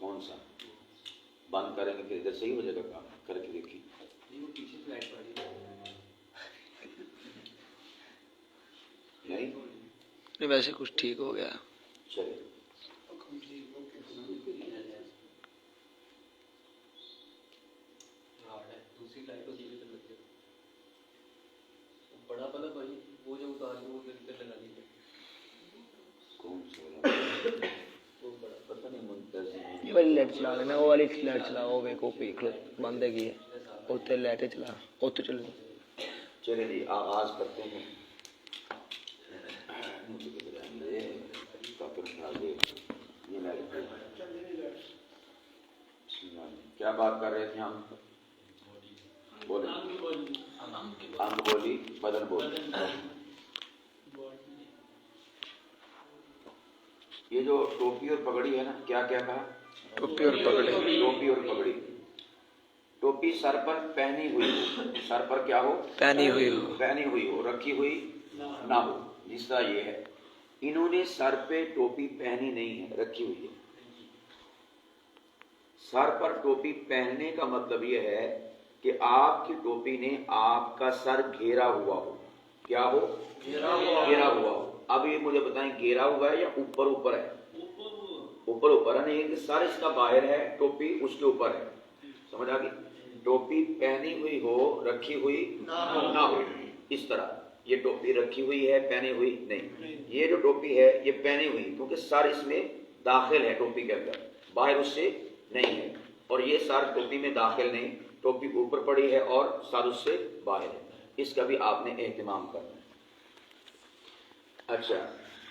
کون سا بند کریں گے؟ پھر ادھر صحیح ہو جائے گا کام، کر کے دیکھیے۔ نہیں ویسے کچھ ٹھیک ہو گیا۔ چلے یہ والی لائٹ چلا لینا، وہ والی لائٹ چلا، وہ ویکو پیک بند ہے کی ہے، اتنے لائٹیں چلا، اتنے چلے۔ چلے جی آغاز کرتے ہیں۔ کیا بات کر رہے تھے ہم؟ بولے انگ بولی بدن بولی۔ یہ جو ٹوپی اور پگڑی ہے نا، کیا کیا کہا؟ ٹوپی اور پگڑی۔ ٹوپی اور پگڑی۔ ٹوپی سر پر پہنی ہوئی ہو، سر پر کیا ہو؟ پہنی ہوئی ہو، پہنی ہوئی ہو، رکھی ہوئی نہ ہو۔ جس طرح یہ ہے، انہوں نے سر پہ ٹوپی پہنی نہیں ہے، رکھی ہوئی ہے۔ سر پر ٹوپی پہننے کا مطلب یہ ہے کہ آپ کی ٹوپی نے آپ کا سر گھیرا ہوا ہو۔ کیا ہو؟ گھیرا ہوا ہو۔ اب یہ مجھے بتائیں گھیرا ہوا ہے یا اوپر اوپر ہے؟ اوپر اوپر ہے، نہیں کہ سر اس کا باہر ہے، ٹوپی اس کے اوپر ہے۔ سمجھ آ گئی؟ ٹوپی پہنی ہوئی ہو، رکھی ہوئی نہ ہو۔ اس طرح یہ ٹوپی رکھی ہوئی ہے، پہنی ہوئی نہیں۔ یہ جو ٹوپی ہے یہ پہنی ہوئی، کیونکہ سر اس میں داخل ہے، ٹوپی کے اندر باہر اس سے نہیں ہے۔ اور یہ سر ٹوپی میں داخل نہیں، ٹوپی اوپر پڑی ہے اور سر اس سے باہر ہے۔ اس کا بھی آپ نے اہتمام کرنا ہے۔ اچھا،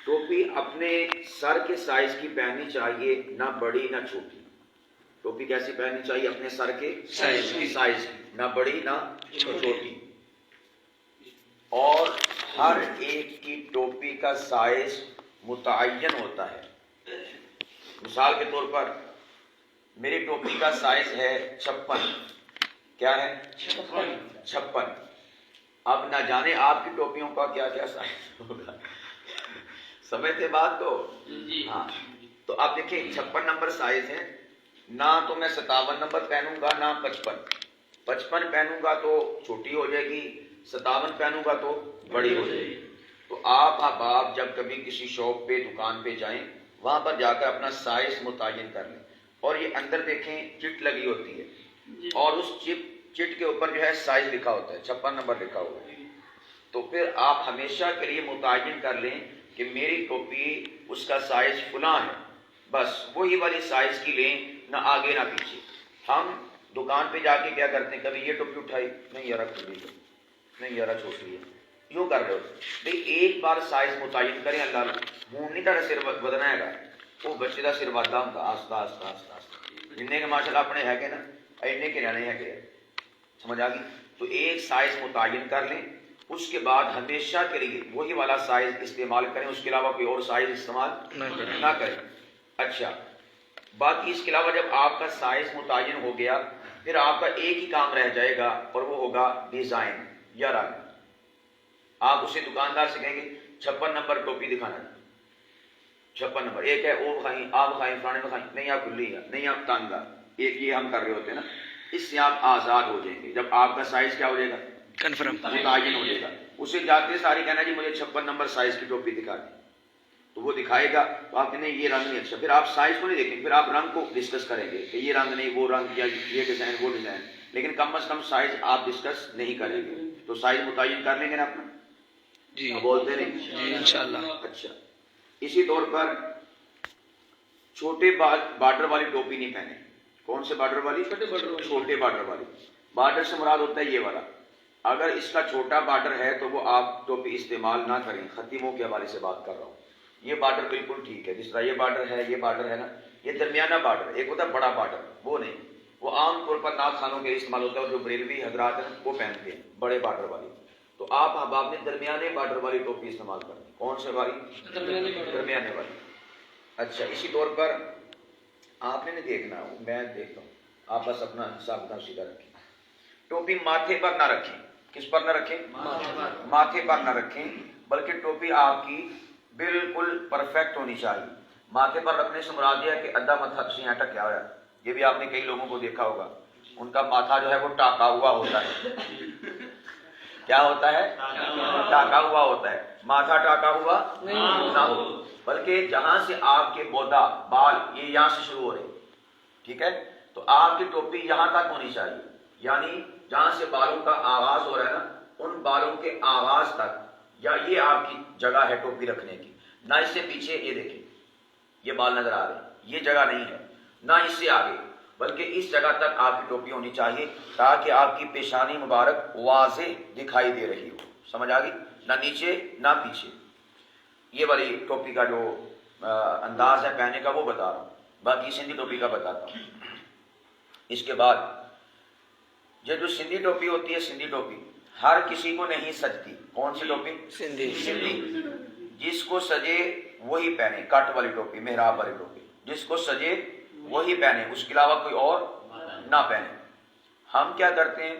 ٹوپی اپنے سر کے سائز کی پہننی چاہیے، نہ بڑی نہ چھوٹی۔ ٹوپی کیسی پہننی چاہیے؟ اپنے سر کے سائز کی، نہ بڑی نہ چھوٹی۔ اور ہر ایک کی ٹوپی کا سائز متعین ہوتا ہے۔ مثال کے طور پر میری ٹوپی کا سائز ہے 56۔ کیا ہے؟ 56۔ اب نہ جانے آپ کی ٹوپیوں کا کیا کیا سائز ہوگا، سمجھتے بات تو؟ ہاں، تو آپ دیکھیں 56 نمبر سائز ہے، نہ تو میں 57 نمبر پہنوں گا نہ 55۔ 55 پہنوں گا تو چھوٹی ہو جائے گی، 57 پہنوں گا تو بڑی ہو جائے گی۔ تو آپ جب کبھی کسی شاپ پہ، دکان پہ جائیں، وہاں پر جا کر اپنا سائز متعین کر لیں۔ اور یہ اندر دیکھیں چٹ لگی ہوتی ہے، اور اس چٹ کے اوپر جو ہے سائز لکھا ہوتا ہے، 56 نمبر لکھا ہوا ہے۔ تو پھر آپ ہمیشہ کے لیے متعین کر لیں کہ میری ٹوپی اس کا سائز فلاں ہے، بس وہی والی سائز کی لیں، نہ آگے نہ پیچھے۔ ہم دکان پہ جا کے کیا کرتے ہیں، کبھی یہ ٹوپی اٹھائی، نہیں یار کھلی ہے، نہیں یار چھوٹی ہے، یوں کر رہے ہو۔ نہیں، ایک بار سائز متعین کریں، اللہ ہوں نہیں تارا سر بدنا ہے گا، وہ بچے کا سر بدہ ہوں، آستہ آستہ آستہ آستہ جن کے ماشاء اللہ اپنے ہے کہ نا، اینے کے رہنے ہے کہ، سمجھ آ گئی؟ تو ایک سائز متعین کر لیں، اس کے بعد ہمیشہ کے لیے وہی والا سائز استعمال کریں، اس کے علاوہ کوئی اور سائز استعمال نہ کریں۔ اچھا، باقی اس کے علاوہ جب آپ کا سائز متعین ہو گیا، پھر آپ کا ایک ہی کام رہ جائے گا، اور وہ ہوگا ڈیزائن یا رنگ۔ آپ اسے دکاندار سے کہیں گے 56 نمبر ٹوپی دکھانا، 56 نمبر، ایک ہے او بخائیں، آپ بخائیں، فلانے بخائیں، نہیں آپ کھلی ہے، نہیں آپ تنگ ہے، ایک یہ ہم کر رہے ہوتے ہیں نا۔ اس سے آپ آزاد ہو جائیں گے، جب آپ کا سائز کیا ہو جائے گا، کنفرم متعین ہو جائے گا۔ اسے جاتے ساری کہنا جی مجھے 56 نمبر سائز کی ٹوپی دکھا دیں، تو وہ دکھائے گا، تو آپ کہنے یہ رنگ نہیں اچھا، پھر آپ سائز کو نہیں دیکھیں گے، پھر آپ رنگ کو ڈسکس کریں گے کہ یہ رنگ نہیں، وہ رنگ، یا یہ ڈیزائن وہ ڈیزائن، لیکن کم از کم سائز آپ ڈسکس نہیں کریں گے۔ تو سائز متعین کر لیں گے نا اپنا، جی بولتے نہیں جی انشاءاللہ۔ اچھا، اسی طور پر چھوٹے بارڈر والی ٹوپی نہیں پہنے۔ کون سے بارڈر والی؟ چھوٹے بارڈر والی۔ بارڈر سے مراد ہوتا ہے یہ والا۔ اگر اس کا چھوٹا بارڈر ہے تو وہ آپ ٹوپی استعمال نہ کریں۔ ختیموں کے حوالے سے بات کر رہا ہوں۔ یہ بارڈر بالکل ٹھیک ہے، جس طرح یہ بارڈر ہے، یہ بارڈر ہے نا، یہ درمیانہ بارڈر، ایک ہوتا ہے بڑا بارڈر، وہ نہیں، وہ عام طور پر نعت خانوں کے استعمال ہوتا ہے، اور جو بریلوی حضرات ہیں وہ پہنتے ہیں بڑے بارڈر والی۔ تو آپ احباب نے درمیانے بارڈر والی ٹوپی استعمال کرنی۔ کون سے والی؟ درمیانے والی۔ اچھا، اسی طور پر آپ نے نہیں دیکھنا، میں دیکھتا ہوں، آپ بس اپنا حساب کتاب سیدھا رکھیں۔ ٹوپی ماتھے پر نہ رکھیں۔ کس پر نہ رکھیں؟ ماتھے پر نہ رکھیں، بلکہ ٹوپی آپ کی بالکل پرفیکٹ ہونی چاہیے. ماتھے پر رکھنے سے مراد یہ ہے کہ ادھا متھا سے یہاں تک کیا ہوا ہے. یہ بھی آپ نے کئی لوگوں کو دیکھا ہوگا, ان کا ماتھا جو ہے وہ ٹاکا ہوا ہوتا ہے. کیا ہوتا ہے؟ ٹاکا ہوا ہوتا ہے. ماتھا ٹاکا ہوا نہ ہو, بلکہ جہاں سے آپ کے بودا بال یہ یہاں سے شروع ہو رہے, ٹھیک ہے, تو آپ کی ٹوپی یہاں تک ہونی چاہیے. یعنی جہاں سے بالوں کا آغاز ہو رہا ہے نا, ان بالوں کے آغاز تک, یا یہ آپ کی جگہ ہے ٹوپی رکھنے کی. نہ اس سے پیچھے, یہ دیکھیں یہ بال نظر آ رہے ہیں, یہ جگہ نہیں ہے, نہ اس سے آگے, بلکہ اس جگہ تک آپ کی ٹوپی ہونی چاہیے تاکہ آپ کی پیشانی مبارک واضح دکھائی دے رہی ہو. سمجھ آ گئی؟ نہ نیچے نہ پیچھے. یہ والی ٹوپی کا جو انداز ہے پہننے کا وہ بتا رہا ہوں. باقی سندھی ٹوپی کا بتاتا ہوں. اس کے بعد یہ جو سندھی ٹوپی ہوتی ہے, سندھی ٹوپی ہر کسی کو نہیں سجتی. کون سی ٹوپی؟ سندھی. جس کو سجے وہی پہنے. کٹ والی ٹوپی, محراب والی ٹوپی, جس کو سجے وہی پہنے, اس کے علاوہ کوئی اور نہ پہنے. ہم کیا کرتے ہیں,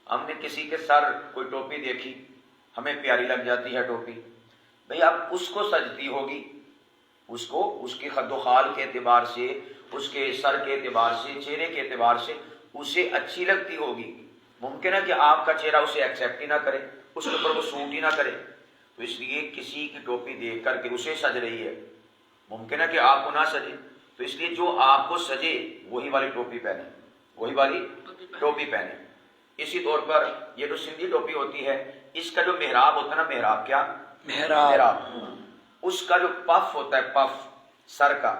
ہم نے کسی کے سر کوئی ٹوپی دیکھی, ہمیں پیاری لگ جاتی ہے ٹوپی. بھئی اب اس کو سجتی ہوگی, اس کو اس کے خد و خال کے اعتبار سے, اس کے سر کے اعتبار سے, چہرے کے اعتبار سے اسے اچھی لگتی ہوگی. ممکن ہے کہ آپ کا چہرہ اسے ایکسیپٹ ہی نہ کرے, اس کے اوپر وہ سوٹ ہی نہ کرے. تو اس لیے کسی کی ٹوپی دیکھ کر کے اسے سج رہی ہے, ممکن ہے کہ آپ کو نہ سجے, تو اس لیے جو آپ کو سجے وہی والی ٹوپی پہنے, وہی والی ٹوپی پہنے. اسی طور پر یہ جو سندھی ٹوپی ہوتی ہے, اس کا جو محراب ہوتا ہے نا, محراب کیا؟ محراب. اس کا جو پف ہوتا ہے, پف سر کا,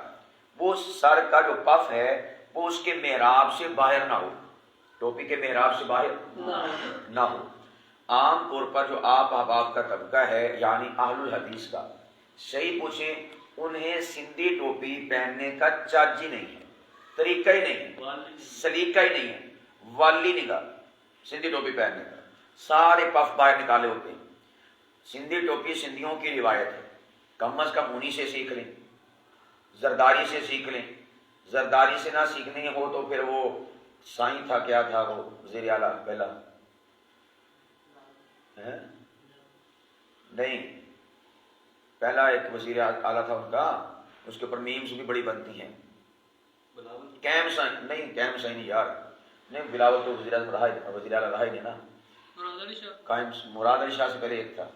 وہ سر کا جو پف ہے وہ اس کے محراب سے باہر نہ ہو, ٹوپی کے محراب سے باہر نہ ہو. عام طور پر جو آپ احباب کا طبقہ ہے, یعنی اہل الحدیث کا, صحیح پوچھیں, انہیں سندھی ٹوپی پہننے کا چرچ ہی نہیں ہے, طریقہ ہی نہیں ہے, سلیقہ ہی نہیں ہے, والی نگاہ سندھی ٹوپی پہننے کا. سارے پف باہر نکالے ہوتے ہیں. سندھی ٹوپی سندھیوں کی روایت ہے, کم از کم انہی سے سیکھ لیں, زرداری سے سیکھ لیں. زرداری سے نہ سیکھنے ہو تو پھر وہ سائیں تھا, کیا تھا وہ وزیر اعلیٰ پہلا, نہیں پہلا ایک وزیر اعلیٰ تھا ان کا, اس کے اوپر میمز بھی بڑی بنتی ہیں. کیم سائن نہیں, کیم سائن یار نہیں, بلاول تو وزیر اعلیٰ رہا ہی نہیں نا. مراد علی شاہ سے پہلے ایک تھا,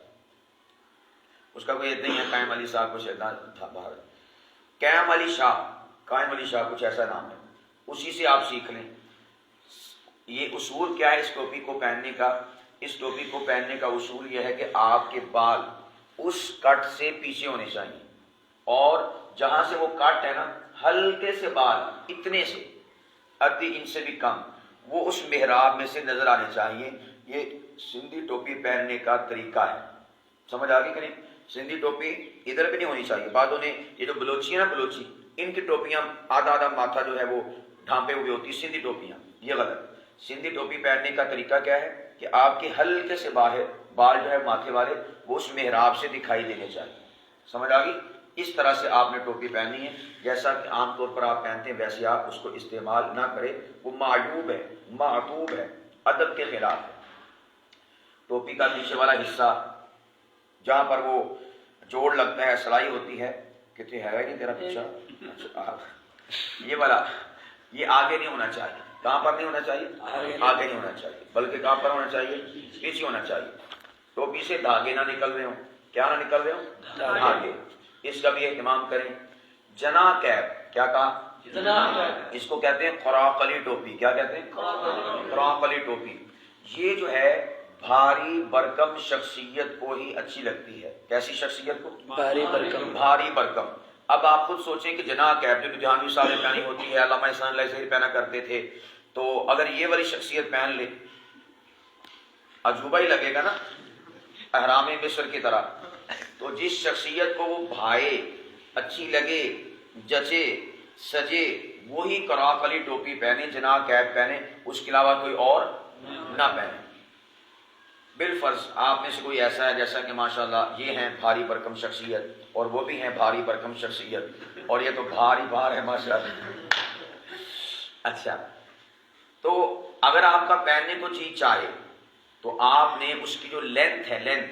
اس کا کوئی اتنا ہی ہے, قائم علی صاحب کچھ اتنا تھا باہر. قائم علی شاہ, قائم علی شاہ کچھ ایسا نام ہے, اسی سے آپ سیکھ لیں. یہ اصول کیا ہے اس ٹوپی کو پہننے کا؟ اس ٹوپی کو پہننے کا اصول یہ ہے کہ آپ کے بال اس کٹ سے پیچھے ہونے چاہیے, اور جہاں سے وہ کٹ ہے نا, ہلکے سے بال اتنے سے, آدھی انچ سے بھی کم, وہ اس محراب میں سے نظر آنے چاہیے. یہ سندھی ٹوپی پہننے کا طریقہ ہے. سمجھ آ گئی کہ نہیں؟ سندھی ٹوپی ادھر بھی نہیں ہونی چاہیے. بعدوں نے یہ جو بلوچی ہے نا, بلوچی, ان کی ٹوپیاں آدھا آدھا ماتھا جو ہے وہ ڈھانپے ہوئے ہوتی, سندھی ٹوپیاں, یہ غلط. سندھی ٹوپی پہننے کا طریقہ کیا ہے کہ آپ کے ہلکے سے باہر بال جو ہے ماتھے والے, وہ اس محراب سے دکھائی دینے چاہیے. سمجھ آ گئی؟ اس طرح سے آپ نے ٹوپی پہنی ہے, جیسا کہ عام طور پر آپ پہنتے ہیں ویسے آپ اس کو استعمال نہ کریں. وہ معیوب ہے, معتوب ہے, ادب کے خلاف ہے. ٹوپی کا پیچھے والا حصہ جہاں پر وہ جوڑ لگتا ہے, سلائی ہوتی ہے, کتنے ہے نہیں تیرا پیچھا, یہ والا, یہ آگے نہیں ہونا چاہیے. کہاں پر نہیں ہونا چاہیے؟ آگے نہیں ہونا چاہیے, بلکہ کہاں پر ہونا چاہیے؟ پیچھے ہونا چاہیے. ٹوپی سے دھاگے نہ نکل رہے ہوں. کیا نہ نکل رہے ہوں؟ دھاگے. اس کا بھی اہتمام کریں. جنا کیپ, کیا کہا؟ اس کو کہتے ہیں خراق علی ٹوپی. کیا کہتے ہیں؟ خراق علی ٹوپی. یہ جو ہے بھاری برکم شخصیت کو ہی اچھی لگتی ہے. کیسی شخصیت کو؟ بھاری برکم. بھاری برکم. اب آپ خود سوچیں کہ جناح کیپ جو جہانگیر صاحب نے پہنی ہوتی ہے, علامہ احسان اللہ سے پہنا کرتے تھے, تو اگر یہ والی شخصیت پہن لے عجوبہ ہی لگے گا نا, احرام مصر کی طرح. تو جس شخصیت کو وہ بھائے, اچھی لگے, جچے, سجے, وہی خراق علی ٹوپی پہنے, جناح کیپ پہنے, اس کے علاوہ کوئی اور نہ پہنے. بالفرض آپ میں سے کوئی ایسا ہے جیسا کہ ماشاءاللہ یہ ہیں بھاری برکم شخصیت, اور وہ بھی ہیں بھاری برکم شخصیت, اور یہ تو بھاری بھار ہے ماشاءاللہ. اچھا, تو اگر آپ کا پہننے کو چیز چاہے تو آپ نے اس کی جو لینتھ ہے, لینتھ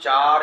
4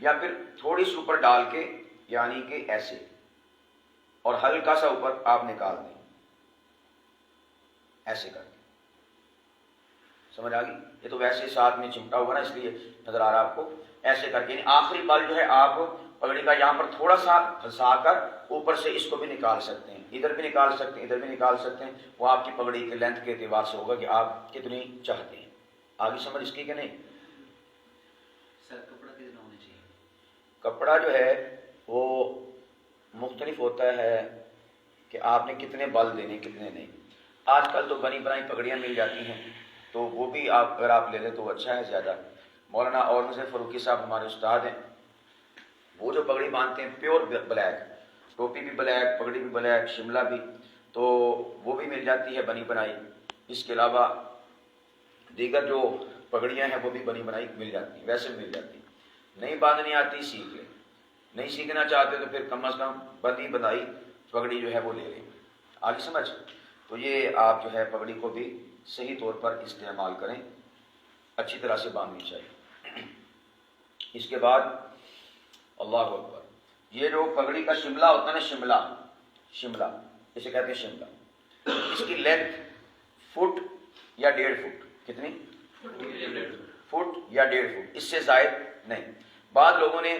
یا پھر تھوڑی سی اوپر ڈال کے یعنی کہ ایسے، اور ہلکا سا اوپر آپ نکال دیں ایسے کر کے، سمجھ آ گئی؟ یہ تو ویسے ساتھ میں چمٹا ہوا نا اس لیے نظر آ رہا آپ کو، ایسے کر کے یعنی آخری بال جو ہے آپ پگڑی کا یہاں پر تھوڑا سا پھنسا کر اوپر سے اس کو بھی نکال سکتے ہیں، ادھر بھی نکال سکتے ہیں، ادھر بھی نکال سکتے ہیں، وہ آپ کی پگڑی کے لینتھ کے اعتبار سے ہوگا کہ آپ کتنی چاہتے ہیں۔ آگے سمجھ اس کی کہ نہیں؟ سر کپڑا کتنا ہونا چاہیے؟ کپڑا جو ہے وہ مختلف ہوتا ہے کہ آپ نے کتنے بل دینے کتنے نہیں۔ آج کل تو بنی بنائی پگڑیاں مل جاتی ہیں تو وہ بھی آپ اگر آپ لے لیں تو اچھا ہے زیادہ۔ مولانا اورنگزیب فاروقی صاحب ہمارے استاد ہیں، وہ جو پگڑی باندھتے ہیں پیور بلیک، ٹوپی بھی بلیک، پگڑی بھی بلیک، شملہ بھی، تو وہ بھی مل جاتی ہے بنی بنائی۔ اس کے علاوہ دیگر جو پگڑیاں ہیں وہ بھی بنی بنائی مل جاتی ہیں، ویسے مل جاتی ہیں۔ نہیں باندھنی آتی سیکھ لیں، نہیں سیکھنا چاہتے تو پھر کم از کم بندی بندائی پگڑی جو ہے وہ لے لیں۔ آگے سمجھ؟ تو یہ آپ جو ہے پگڑی کو بھی صحیح طور پر استعمال کریں، اچھی طرح سے باندھنی چاہیے۔ اس کے بعد اللہ اکبر، یہ جو پگڑی کا شملہ ہوتا ہے نا، شملہ اسے کہتے ہیں شملہ، اس کی لینتھ فٹ یا 1.5 فٹ، کتنی؟ فٹ یا 1.5 فٹ، اس سے زائد نہیں۔ بعض لوگوں نے،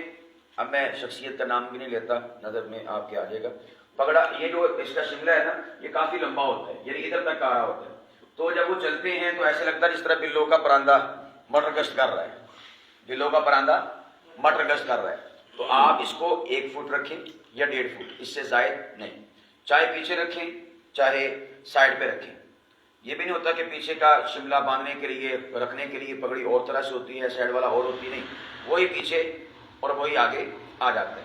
اب میں شخصیت کا نام بھی نہیں لیتا، نظر میں آپ کے آ جائے گا، پگڑا یہ جو اس کا شملہ ہے نا یہ کافی لمبا ہوتا ہے، یعنی ادھر تک آ رہا ہوتا ہے، تو جب وہ چلتے ہیں تو ایسے لگتا ہے جس طرح بلوں کا پرندہ مٹر گشت کر رہا ہے، بلوں کا پرندہ مٹر گشت کر رہا ہے۔ تو آپ اس کو 1 فٹ رکھیں یا 1.5 فٹ، اس سے زائد نہیں، چاہے پیچھے رکھیں چاہے سائڈ پہ رکھیں۔ یہ بھی نہیں ہوتا کہ پیچھے کا شملہ باندھنے کے لیے رکھنے کے لیے پگڑی اور طرح سے ہوتی ہے، سائڈ والا اور ہوتی نہیں، وہی پیچھے اور وہی آگے آ جاتا ہے۔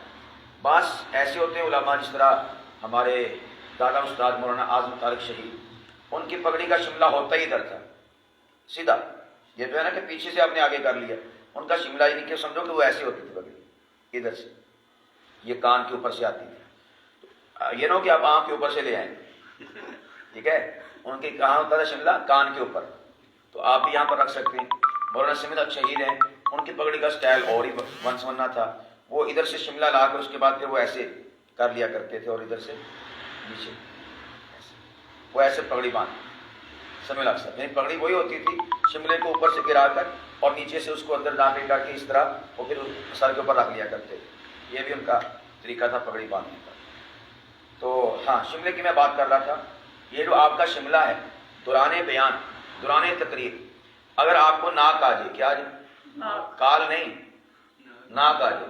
بعض ایسے ہوتے ہیں علماء جس طرح ہمارے دادا استاد مولانا اعظم طارق شہید، ان کی پگڑی کا شملہ ہوتا ہی ادھر تھا سیدھا، یہ جو ہے نا کہ پیچھے سے آپ نے آگے کر لیا، ان کا شملہ یعنی کہ سمجھو کہ وہ ایسے ہوتی تھی پگڑی ادھر سے، یہ کان کے اوپر سے آتی تھی، یہ نہ ہو کہ آپ آنکھ کے اوپر سے لے آئیں، ٹھیک ہے؟ ان کے کہاں ہوتا تھا شملہ؟ کان کے اوپر، تو آپ بھی یہاں پر رکھ سکتے ہیں۔ مولانا سمیع شہید ہیں، ان کی پگڑی کا سٹائل اور ہی ون سمنا تھا، وہ ادھر سے شملہ لا کر اس کے بعد پھر وہ ایسے کر لیا کرتے تھے اور ادھر سے نیچے وہ ایسے پگڑی باندھ سمیع صاحب، یعنی پگڑی وہی ہوتی تھی، شملے کو اوپر سے گرا کر اور نیچے سے اس کو اندر داخل کر کے اس طرح وہ پھر سر کے اوپر رکھ لیا کرتے تھے، یہ بھی ان کا طریقہ تھا پگڑی باندھنے کا۔ تو ہاں، شملے کی میں بات کر رہا تھا، یہ جو آپ کا شملہ ہے دوران بیان، دوران تقریر، اگر آپ کو ناک آ جائے، کیا آ جائے؟ کال نہیں، ناک آ جائے،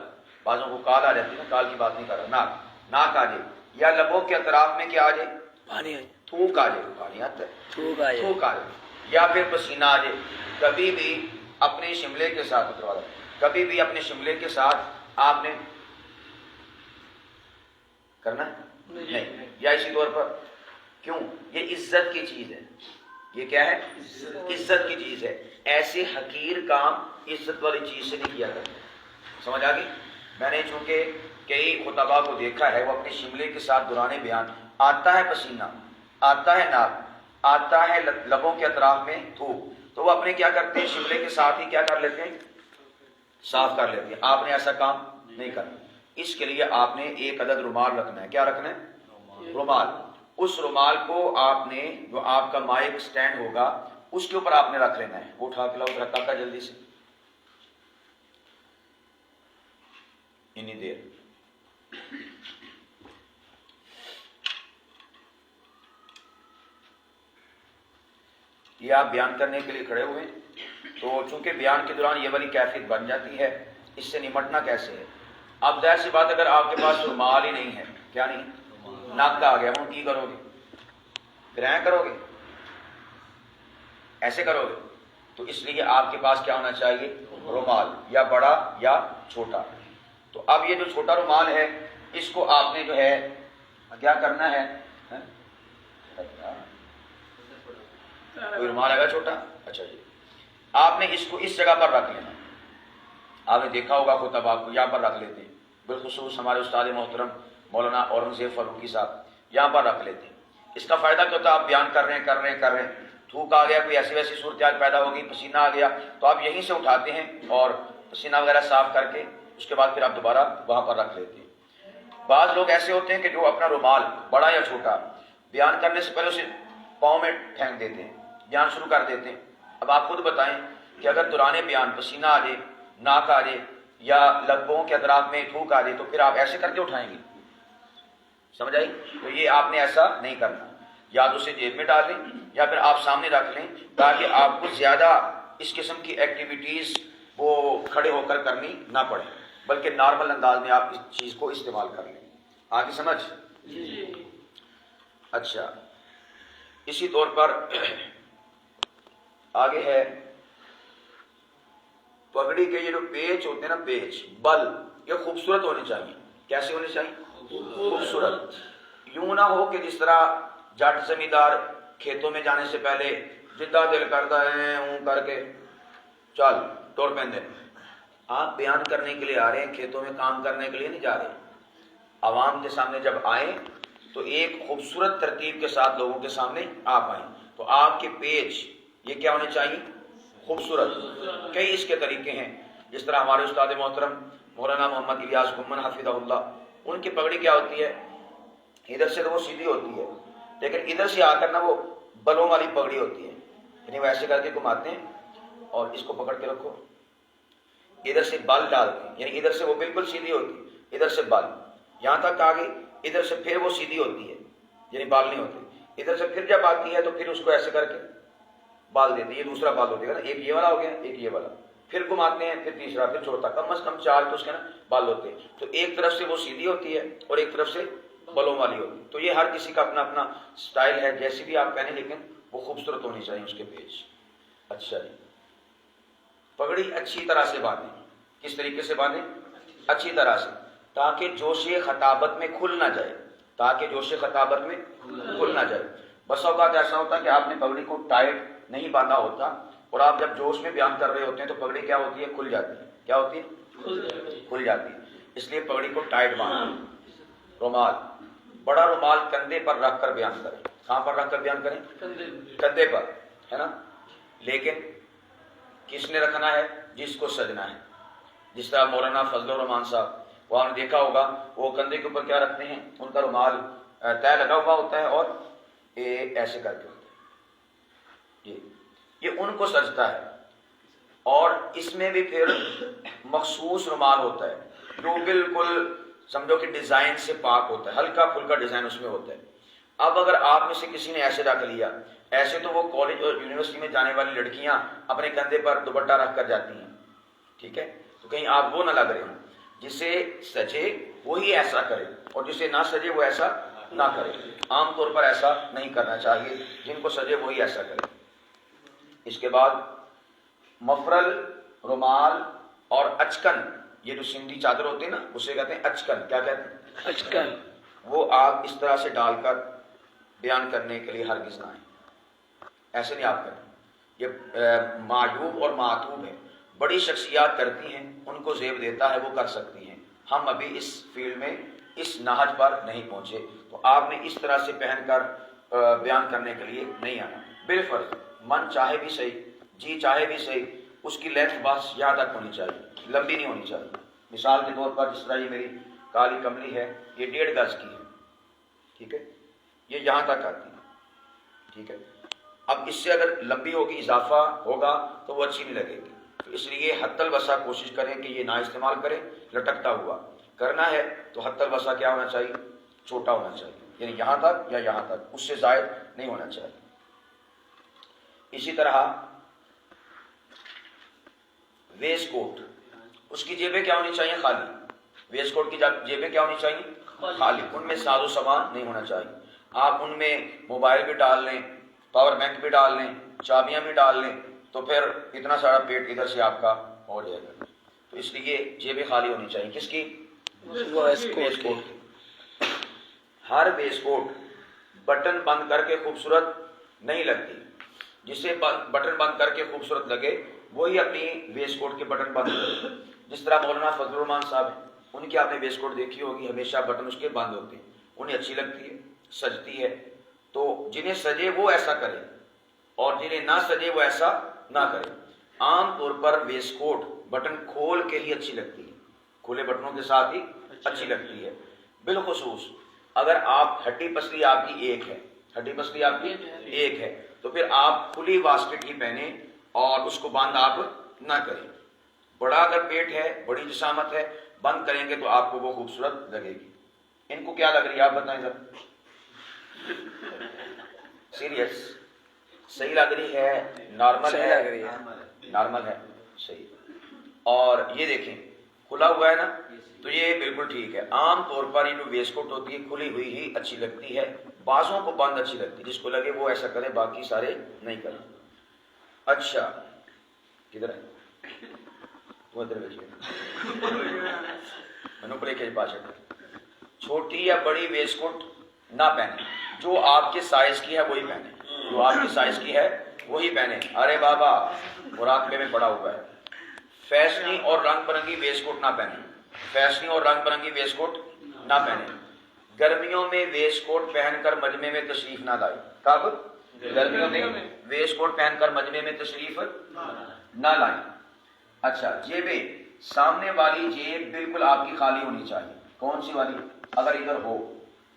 بعضوں کو کال آ جاتی ہے نا، کال کی بات نہیں کر رہا، ناک آ جائے، یا لبوں کے اطراف میں کیا آ جائے؟ پانی آئے، تھوک آ جائے، پانی آتا ہے، تھوک آئے، تھوک آ جائے، یا پھر پسینہ آ جائے، کبھی بھی اپنے شملے کے ساتھ کبھی بھی اپنے شملے کے ساتھ آپ نے کرنا نہیں، یا اسی طور پر کیوں؟ یہ عزت کی چیز ہے، یہ کیا ہے؟ عزت کی چیز ہے، ایسے حقیر کام عزت والی چیز سے نہیں کیا کرتے، سمجھ آ گئی؟ میں نے چونکہ کئی خطباء کو دیکھا ہے، وہ اپنے شملے کے ساتھ دوران بیان آتا ہے پسینہ، آتا ہے ناک، آتا ہے لبوں کے اطراف میں تھوک، تو وہ اپنے کیا کرتے ہیں؟ شملے کے ساتھ ہی کیا کر لیتے ہیں؟ صاف کر لیتے ہیں۔ آپ نے ایسا کام نہیں کرنا، اس کے لیے آپ نے 1 عدد رومال رکھنا ہے۔ کیا رکھنا ہے؟ رومال۔ اس رومال کو آپ نے، جو آپ کا مائک سٹینڈ ہوگا اس کے اوپر آپ نے رکھ لینا ہے، وہ اٹھا کے لاؤ رکھا جلدی سے، اتنی دیر یہ آپ بیان کرنے کے لیے کھڑے ہوئے ہیں، تو چونکہ بیان کے دوران یہ والی کیفیت بن جاتی ہے، اس سے نمٹنا کیسے ہے؟ اب ظاہر سی بات، اگر آپ کے پاس رومال ہی نہیں ہے، کیا نہیں؟ ناک کا آ گیا، ہوں کی کرو گے؟ پھر ایਂ کرو گے، ایسے کرو گے، تو اس لیے آپ کے پاس کیا ہونا چاہیے؟ رومال، یا بڑا یا چھوٹا۔ تو اب یہ جو چھوٹا رومال ہے اس کو آپ نے جو ہے کیا کرنا ہے؟ کوئی رومال آئے گا چھوٹا؟ اچھا جی، آپ نے اس کو اس جگہ پر رکھ لینا، آپ نے دیکھا ہوگا خطباء کو یہاں پر رکھ لیتے ہیں، بالخصوص ہمارے استاد محترم مولانا اورنگزیب فاروقی صاحب یہاں پر رکھ لیتے ہیں۔ اس کا فائدہ کیا ہوتا ہے؟ آپ بیان کر رہے ہیں، تھوک آ گیا، کوئی ایسی ویسی صورتحال پیدا ہوگی، پسینہ آ گیا، تو آپ یہیں سے اٹھاتے ہیں اور پسینہ وغیرہ صاف کر کے اس کے بعد پھر آپ دوبارہ وہاں پر رکھ لیتے ہیں۔ بعض لوگ ایسے ہوتے ہیں کہ جو اپنا رومال بڑا یا چھوٹا بیان کرنے سے پہلے اسے پاؤں میں پھینک دیتے ہیں، بیان شروع کر دیتے ہیں۔ اب آپ خود بتائیں کہ اگر دوران بیان پسینہ آ جائے، ناک آ جائے یا لبوں کے اطراف میں تھوک آ جائے تو پھر آپ ایسے کر کے اٹھائیں گے؟ سمجھ آئی؟ تو یہ آپ نے ایسا نہیں کرنا، یا تو اسے جیب میں ڈال لیں یا پھر آپ سامنے رکھ لیں تاکہ آپ کو زیادہ اس قسم کی ایکٹیویٹیز وہ کھڑے ہو کر کرنی نہ پڑے، بلکہ نارمل انداز میں آپ اس چیز کو استعمال کر لیں۔ آگے سمجھ؟ اچھا، اسی طور پر آگے ہے پگڑی کے یہ جو پیچ ہوتے ہیں نا، پیچ بل، یہ خوبصورت ہونے چاہیے۔ کیسے ہونے چاہیے؟ خوبصورت۔ یوں نہ ہو کہ جس طرح جٹ زمیندار کھیتوں میں جانے سے پہلے جدہ دل کرتا ہے اون کر کے چل ٹور پہن دے۔ آپ بیان کرنے کے لیے آ رہے ہیں، کھیتوں میں کام کرنے کے لیے نہیں جا رہے۔ عوام کے سامنے جب آئیں تو ایک خوبصورت ترتیب کے ساتھ لوگوں کے سامنے آپ آئیں، تو آپ کے پیچ یہ کیا ہونے چاہیے؟ خوبصورت۔ کئی اس کے طریقے ہیں، جس طرح ہمارے استاد محترم مولانا محمد الیاس گمن حفظہ اللہ، ان کی پگڑی کیا ہوتی ہے؟ ادھر سے تو وہ سیدھی ہوتی ہے، لیکن ادھر سے آ کر نا وہ بلوں والی پگڑی ہوتی ہے، یعنی وہ ایسے کر کے گھماتے ہیں اور اس کو پکڑ کے رکھو، ادھر سے بال ڈالتے ہیں، یعنی ادھر سے وہ بالکل سیدھی ہوتی ہے، ادھر سے بال یہاں تک آ گئی، ادھر سے پھر وہ سیدھی ہوتی ہے، یعنی بال نہیں ہوتے، ادھر سے پھر جب آتی ہے تو پھر اس کو ایسے کر کے بال دیتے ہیں، یہ دوسرا بال ہو جائے گا نا، ایک یہ والا ہو گیا، ایک یہ والا، پھر گھماتے ہیں، پھر تیسرا، پھر چوتھا، کم از کم 4 تو اس کے نا بال ہوتے ہیں، تو ایک طرف سے وہ سیدھی ہوتی ہے اور ایک طرف سے بلوں والی ہوتی ہے۔ تو یہ ہر کسی کا اپنا اپنا سٹائل ہے، جیسی بھی آپ پہنے، لیکن وہ خوبصورت ہونی چاہیے اس کے پیچ۔ اچھا جی، پگڑی اچھی طرح سے باندھیں۔ کس طریقے سے باندھیں؟ اچھی طرح سے، تاکہ جوش خطابت میں کھل نہ جائے، تاکہ جوش خطابت میں کھل نہ جائے۔ بس اوقات ایسا ہوتا ہے کہ آپ نے پگڑی کو ٹائٹ نہیں باندھا ہوتا اور آپ جب جوش میں بیان کر رہے ہوتے ہیں تو پگڑی کیا ہوتی ہے؟ کھل جاتی ہے۔ کیا ہوتی ہے؟ کھل جاتی ہے۔ اس لیے پگڑی کو ٹائٹ باندھیں۔ رومال، بڑا رومال کندھے پر رکھ کر بیان کریں۔ کہاں پر رکھ کر بیان کریں؟ کندھے پر، ہے نا؟ لیکن کس نے رکھنا ہے؟ جس کو سجنا ہے۔ جس طرح مولانا فضل الرحمان صاحب، وہ آپ نے دیکھا ہوگا، وہ کندھے کے اوپر کیا رکھتے ہیں؟ ان کا رومال طے لگا ہوا ہوتا ہے اور ایسے کر کے ہوتا ہے، یہ ان کو سجتا ہے۔ اور اس میں بھی پھر مخصوص رومال ہوتا ہے جو بالکل سمجھو کہ ڈیزائن سے پاک ہوتا ہے، ہلکا پھلکا ڈیزائن اس میں ہوتا ہے۔ اب اگر آپ میں سے کسی نے ایسے رکھ لیا، ایسے تو وہ کالج اور یونیورسٹی میں جانے والی لڑکیاں اپنے کندھے پر دوپٹہ رکھ کر جاتی ہیں، ٹھیک ہے؟ تو کہیں آپ وہ نہ لگ رہے ہوں۔ جسے سجے وہی ایسا کرے اور جسے نہ سجے وہ ایسا نہ کرے۔ عام طور پر ایسا نہیں کرنا چاہیے، جن کو سجے وہی ایسا کرے۔ اس کے بعد مفرل، رومال اور اچکن، یہ جو سندھی چادر ہوتی ہے نا اسے کہتے ہیں اچکن۔ کیا کہتے ہیں؟ اچکن۔ وہ آپ اس طرح سے ڈال کر بیان کرنے کے لیے ہرگز نہ آئیں، ایسے نہیں آپ کریں۔ یہ معیوب اور معتوب ہے، بڑی شخصیات کرتی ہیں، ان کو زیب دیتا ہے، وہ کر سکتی ہیں۔ ہم ابھی اس فیلڈ میں اس نہج پر نہیں پہنچے، تو آپ نے اس طرح سے پہن کر بیان کرنے کے لیے نہیں آنا۔ بالفرض من چاہے بھی صحیح، جی چاہے بھی صحیح، اس کی لینتھ بس یہاں تک ہونی چاہیے، لمبی نہیں ہونی چاہیے۔ مثال کے طور پر جس طرح یہ میری کالی کملی ہے، یہ 1.5 گز کی ہے، ٹھیک ہے؟ یہ یہاں تک آتی ہے، ٹھیک ہے؟ اب اس سے اگر لمبی ہوگی، اضافہ ہوگا تو وہ اچھی نہیں لگے گی، تو اس لیے حتی الوسع کوشش کریں کہ یہ نہ استعمال کریں لٹکتا ہوا۔ کرنا ہے تو حتی الوسع کیا ہونا چاہیے؟ چھوٹا ہونا چاہیے، یعنی یہاں تک یا یہاں تک، اس سے زائد نہیں ہونا چاہیے۔ اسی طرح ویسٹ کوٹ، اس کی جیبیں کیا ہونی چاہیے؟ خالی۔ ویسٹ کوٹ کی جیبیں کیا ہونی چاہیے؟ خالی۔ ان میں ساز و سامان نہیں ہونا چاہیے۔ آپ ان میں موبائل بھی ڈال لیں، پاور بینک بھی ڈال لیں، چابیاں بھی ڈال لیں، تو پھر اتنا سارا پیٹ ادھر سے آپ کا ہو جائے گا۔ تو اس لیے جیبیں خالی ہونی چاہیے۔ کس کی؟ ویسٹ کوٹ کی۔ ہر ویسٹ کوٹ بٹن بند کر کے خوبصورت نہیں لگتی، جسے بٹن بند کر کے خوبصورت لگے وہی اپنی ویسٹ کوٹ کے بٹن بند کرے۔ جس طرح مولانا فضل الرحمان صاحب ہیں، ان کی آپ نے ویسٹ کوٹ دیکھی ہوگی، ہمیشہ بٹن اس کے بند ہوتے ہیں، انہیں اچھی لگتی ہے، سجتی ہے۔ تو جنہیں سجے وہ ایسا کرے اور جنہیں نہ سجے وہ ایسا نہ کرے۔ عام طور پر ویسٹ کوٹ بٹن کھول کے ہی اچھی لگتی ہے، کھلے بٹنوں کے ساتھ ہی اچھی لگتی ہے. بالخصوص اگر آپ ہڈی پسلی آپ کی ایک ہے، ہڈی پسلی آپ کی ایک ہے، تو پھر آپ کھلی واسکٹ ہی پہنیں اور اس کو بند آپ نہ کریں. بڑا اگر پیٹ ہے، بڑی جسامت ہے، بند کریں گے تو آپ کو وہ خوبصورت لگے گی. ان کو کیا لگ رہی ہے آپ بتائیں ذرا، سیریس؟ صحیح لگ رہی ہے؟ نارمل صحیح ہے؟ لگ رہی ہے. نارمل ہے، صحیح. اور یہ دیکھیں کھلا ہوا ہے نا، تو یہ بالکل ٹھیک ہے. عام طور پر یہ جو ویسٹ کوٹ ہوتی ہے کھلی ہوئی ہی اچھی لگتی ہے، بازوں کو بند اچھی لگتی ہے. جس کو لگے وہ ایسا کرے، باقی سارے نہیں کریں. اچھا کدھر ہے وہ؟ ادھر بیٹھیے. منوپلے کے پاس چھوٹی یا بڑی ویسٹ کوٹ نہ پہنے، جو آپ کے سائز کی ہے وہی پہنے، جو آپ کی سائز کی ہے وہی پہنے. ارے بابا مراقبے میں پڑا ہوا ہے. فیشنی اور رنگ برنگی ویسٹ کوٹ نہ پہنے، فیشنی اور رنگ برنگی ویسٹ کوٹ نہ پہنے. گرمیوں میں ویسٹ کوٹ پہن کر مجمع میں تشریف نہ لائیں. کب؟ گرمیوں میں ویسٹ کوٹ پہن کر مجمع میں تشریف نہ لائیں. اچھا جیبیں، سامنے والی جیب بالکل آپ کی خالی ہونی چاہیے. کون سی والی؟ اگر ادھر ہو،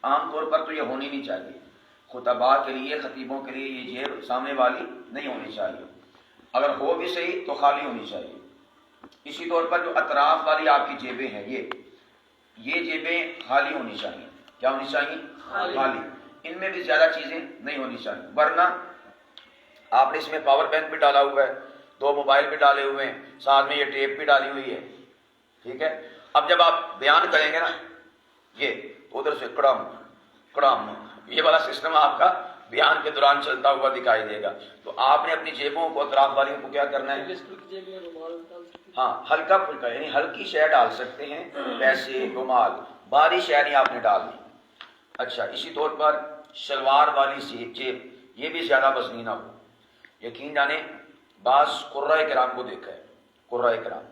عام طور پر تو یہ ہونی نہیں چاہیے. خطباء کے لیے، خطیبوں کے لیے یہ جیب سامنے والی نہیں ہونی چاہیے. اگر ہو بھی صحیح تو خالی ہونی چاہیے. اسی طور پر جو اطراف والی آپ کی جیبیں ہیں، یہ جیبیں خالی ہونی چاہیے. کیا ہونی چاہیے؟ خالی. ان میں بھی زیادہ چیزیں نہیں ہونی چاہیے، ورنہ آپ نے اس میں پاور بینک بھی ڈالا ہوا ہے، 2 موبائل بھی ڈالے ہوئے ہیں، ساتھ میں یہ ٹیپ بھی ڈالی ہوئی ہے. ٹھیک ہے. اب جب آپ بیان کریں گے نا، یہ ادھر سے کڑم کڑم، یہ والا سسٹم آپ کا بیان کے دوران چلتا ہوا دکھائی دے گا. تو آپ نے اپنی جیبوں کو، اطراف والیوں کو کیا کرنا ہے؟ ہاں ہلکا پھلکا، یعنی ہلکی شے ڈال سکتے ہیں، پیسے، رومال، بھاری شے نہیں آپ نے ڈالنی. اچھا اسی طور پر شلوار والی جیب یہ بھی زیادہ وزنی نہ ہو. یقین جانے بعض قرۂ کرام کو دیکھا ہے، قرۂ کرام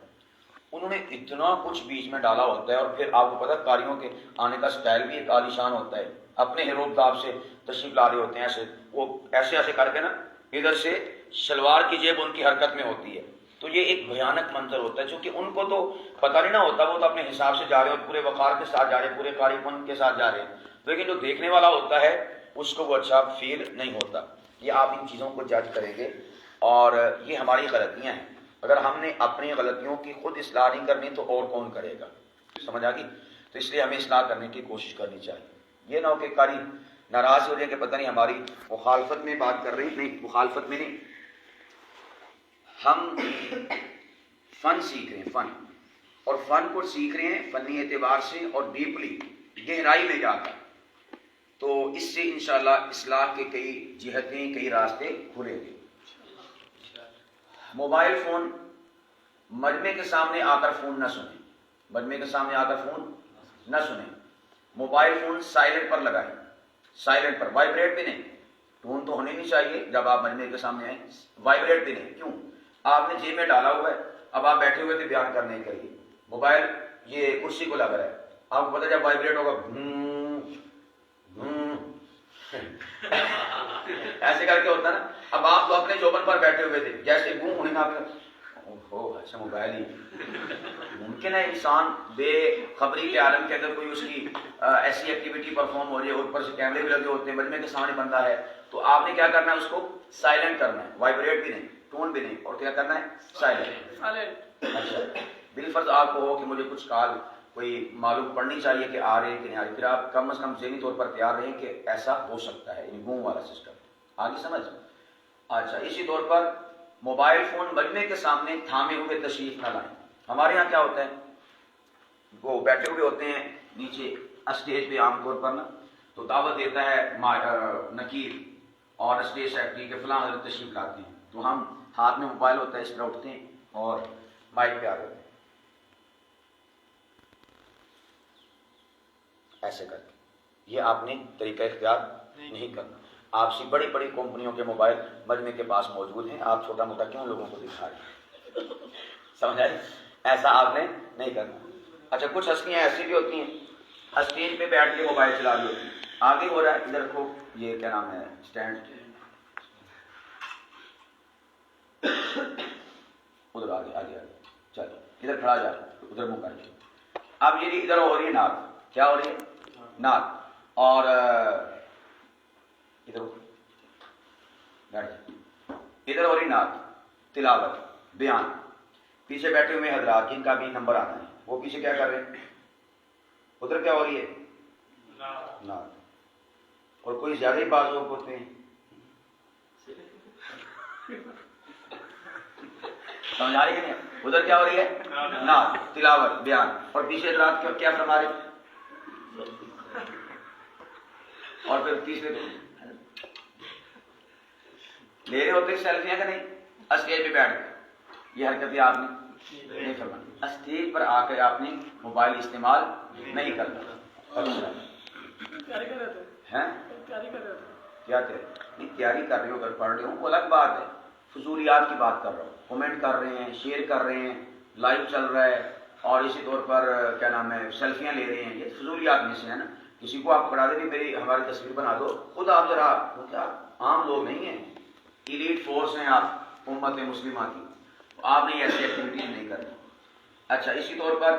انہوں نے اتنا کچھ بیچ میں ڈالا ہوتا ہے. اور پھر آپ کو پتہ قاریوں کے آنے کا سٹائل بھی ایک عالیشان ہوتا ہے. اپنے حروف داب سے تشریف لا رہے ہوتے ہیں، ایسے وہ ایسے کر کے نا، ادھر سے شلوار کی جیب ان کی حرکت میں ہوتی ہے. تو یہ ایک بھیانک منظر ہوتا ہے، چونکہ ان کو تو پتہ نہیں نہ ہوتا، وہ تو اپنے حساب سے جا رہے ہیں، پورے وقار کے ساتھ جا رہے ہیں، پورے قاری پن کے ساتھ جا رہے ہیں. لیکن جو دیکھنے والا ہوتا ہے اس کو وہ اچھا فیل نہیں ہوتا. یہ آپ ان چیزوں کو جج کریں گے، اور یہ ہماری غلطیاں ہیں. اگر ہم نے اپنی غلطیوں کی خود اصلاح نہیں کرنی تو اور کون کرے گا؟ سمجھ آ گئی؟ تو اس لیے ہمیں اصلاح کرنے کی کوشش کرنی چاہیے. یہ نہ ہو کہ قاری ناراض ہو جائے کہ پتہ نہیں ہماری مخالفت میں بات کر رہی. نہیں، مخالفت میں نہیں، ہم فن سیکھ رہے ہیں، فن، اور فن کو سیکھ رہے ہیں فنی اعتبار سے اور ڈیپلی، گہرائی میں جا کر. تو اس سے انشاءاللہ اصلاح کے کئی جہتیں، کئی راستے کھلیں گے. موبائل فون، مجمع کے سامنے آ کر فون نہ سنیں، مجمع کے سامنے آ کر فون نہ سنیں. موبائل فون سائلنٹ پر لگائیں، سائلنٹ پر، وائبریٹ بھی نہیں. ٹون تو ہونی نہیں چاہیے جب آپ مجمع کے سامنے آئیں، وائبریٹ بھی نہیں. کیوں؟ آپ نے جیب میں ڈالا ہوا ہے، اب آپ بیٹھے ہوئے تھے بیان کرنے کے لیے، موبائل یہ کرسی کو لگ رہا ہے، آپ کو پتہ جب وائبریٹ ہوگا ایسے کر کے ہوتا نا. اب آپ تو اپنے چوبن پر بیٹھے ہوئے تھے، جیسے گوں ہونے کا اچھا موبائل ہی. ممکن ہے انسان بے خبری کے عالم کے اندر کوئی اس کی ایسی ایکٹیویٹی پرفارم ہو رہی ہے، اوپر سے کیمرے بھی لگے ہوتے ہیں، مجمع کے سامنے بندہ ہے، تو آپ نے کیا کرنا ہے؟ اس کو سائلنٹ کرنا ہے، وائبریٹ بھی نہیں، ٹون بھی نہیں، اور کیا کرنا ہے؟ سائلنٹ. اچھا بالفرض آپ کو ہو کہ مجھے کچھ کال کوئی معلوم پڑنی چاہیے کہ آ رہے ہیں کہ نہیں آ رہے، پھر آپ کم از کم ذہنی طور پر تیار رہیں کہ ایسا ہو سکتا ہے، یعنی گوں والا سسٹم. آگے سمجھ؟ اچھا اسی طور پر موبائل فون مجمع کے سامنے تھامے ہوئے تشریف نہ لائیں. ہمارے ہاں کیا ہوتا ہے، وہ بیٹھے ہوئے ہوتے ہیں نیچے اسٹیج پہ عام طور پر نا، تو دعوت دیتا ہے نقیر اور اسٹیج سیکرٹری کے فلاں حضرت تشریف لاتے ہیں، تو ہم ہاتھ میں موبائل ہوتا ہے، اس طرح اٹھتے ہیں اور مائک پہ آ جاتے ہیں ایسے کر کے. یہ آپ نے طریقہ اختیار نہیں کرنا. آپ سی بڑی بڑی کمپنیوں کے موبائل مجمع کے پاس موجود ہیں، آپ چھوٹا موٹا کیوں لوگوں کو دکھا رہے ہیں؟ سمجھ آئی؟ ایسا آپ نے نہیں کرنا. اچھا کچھ ہستیاں ایسی بھی ہوتی ہیں اسٹیج پہ بیٹھ کے موبائل چلا رہی ہوتی ہیں. آگے ہو رہا ہے، ادھر رکھو، یہ کیا نام ہے، اسٹینڈ، ادھر آگے چلو ادھر کھڑا جا، ادھر منہ کر کے اب یہ ادھر ہو رہی ہے نعت. کیا ہو رہی ہے؟ نعت. اور ادھر ادھر ہو رہی نعت، تلاوت، بیان. پیچھے بیٹھے ہوئے حضرات جن کا بھی نمبر آنا ہے وہ پیچھے کیا کر رہے ہیں؟ ادھر کیا ہو رہی ہے؟ نعت. اور کوئی زیادہ ہی بعض لوگ ہوتے ہیں سمجھ آ رہی ہے کہ نہیں؟ ادھر کیا ہو رہی ہے؟ نعت، تلاوت، بیان. اور پیچھے حضرات کیا فرما رہے ہیں؟ اور پھر تیسرے لے رہے ہوتے سیلفیاں کہ نہیں؟ اسٹیج پہ بیٹھ کے یہ حرکتیں آپ نے نہیں فرمانی. اسٹیج پر آ کے آپ نے موبائل استعمال نہیں کرنا. کیا تیاری کر رہے ہو، اگر پڑھ رہے ہو وہ الگ بات ہے. فضولیات کی بات کر رہا ہوں. کمنٹ کر رہے ہیں، شیئر کر رہے ہیں، لائیو چل رہا ہے اور اسی طور پر کیا نام ہے سیلفیاں لے رہے ہیں. یہ فضولیات میں سے ہے نا. کسی کو آپ پڑھا دیں کہ میری ہماری تصویر بنا دو، خود آپ ذرا عام لوگ نہیں ہیں، ایلیٹ فورس ہیں آپ امت مسلمہ کی. آپ نے ایسی ایکٹیویٹیز نہیں کرنی. اچھا اسی طور پر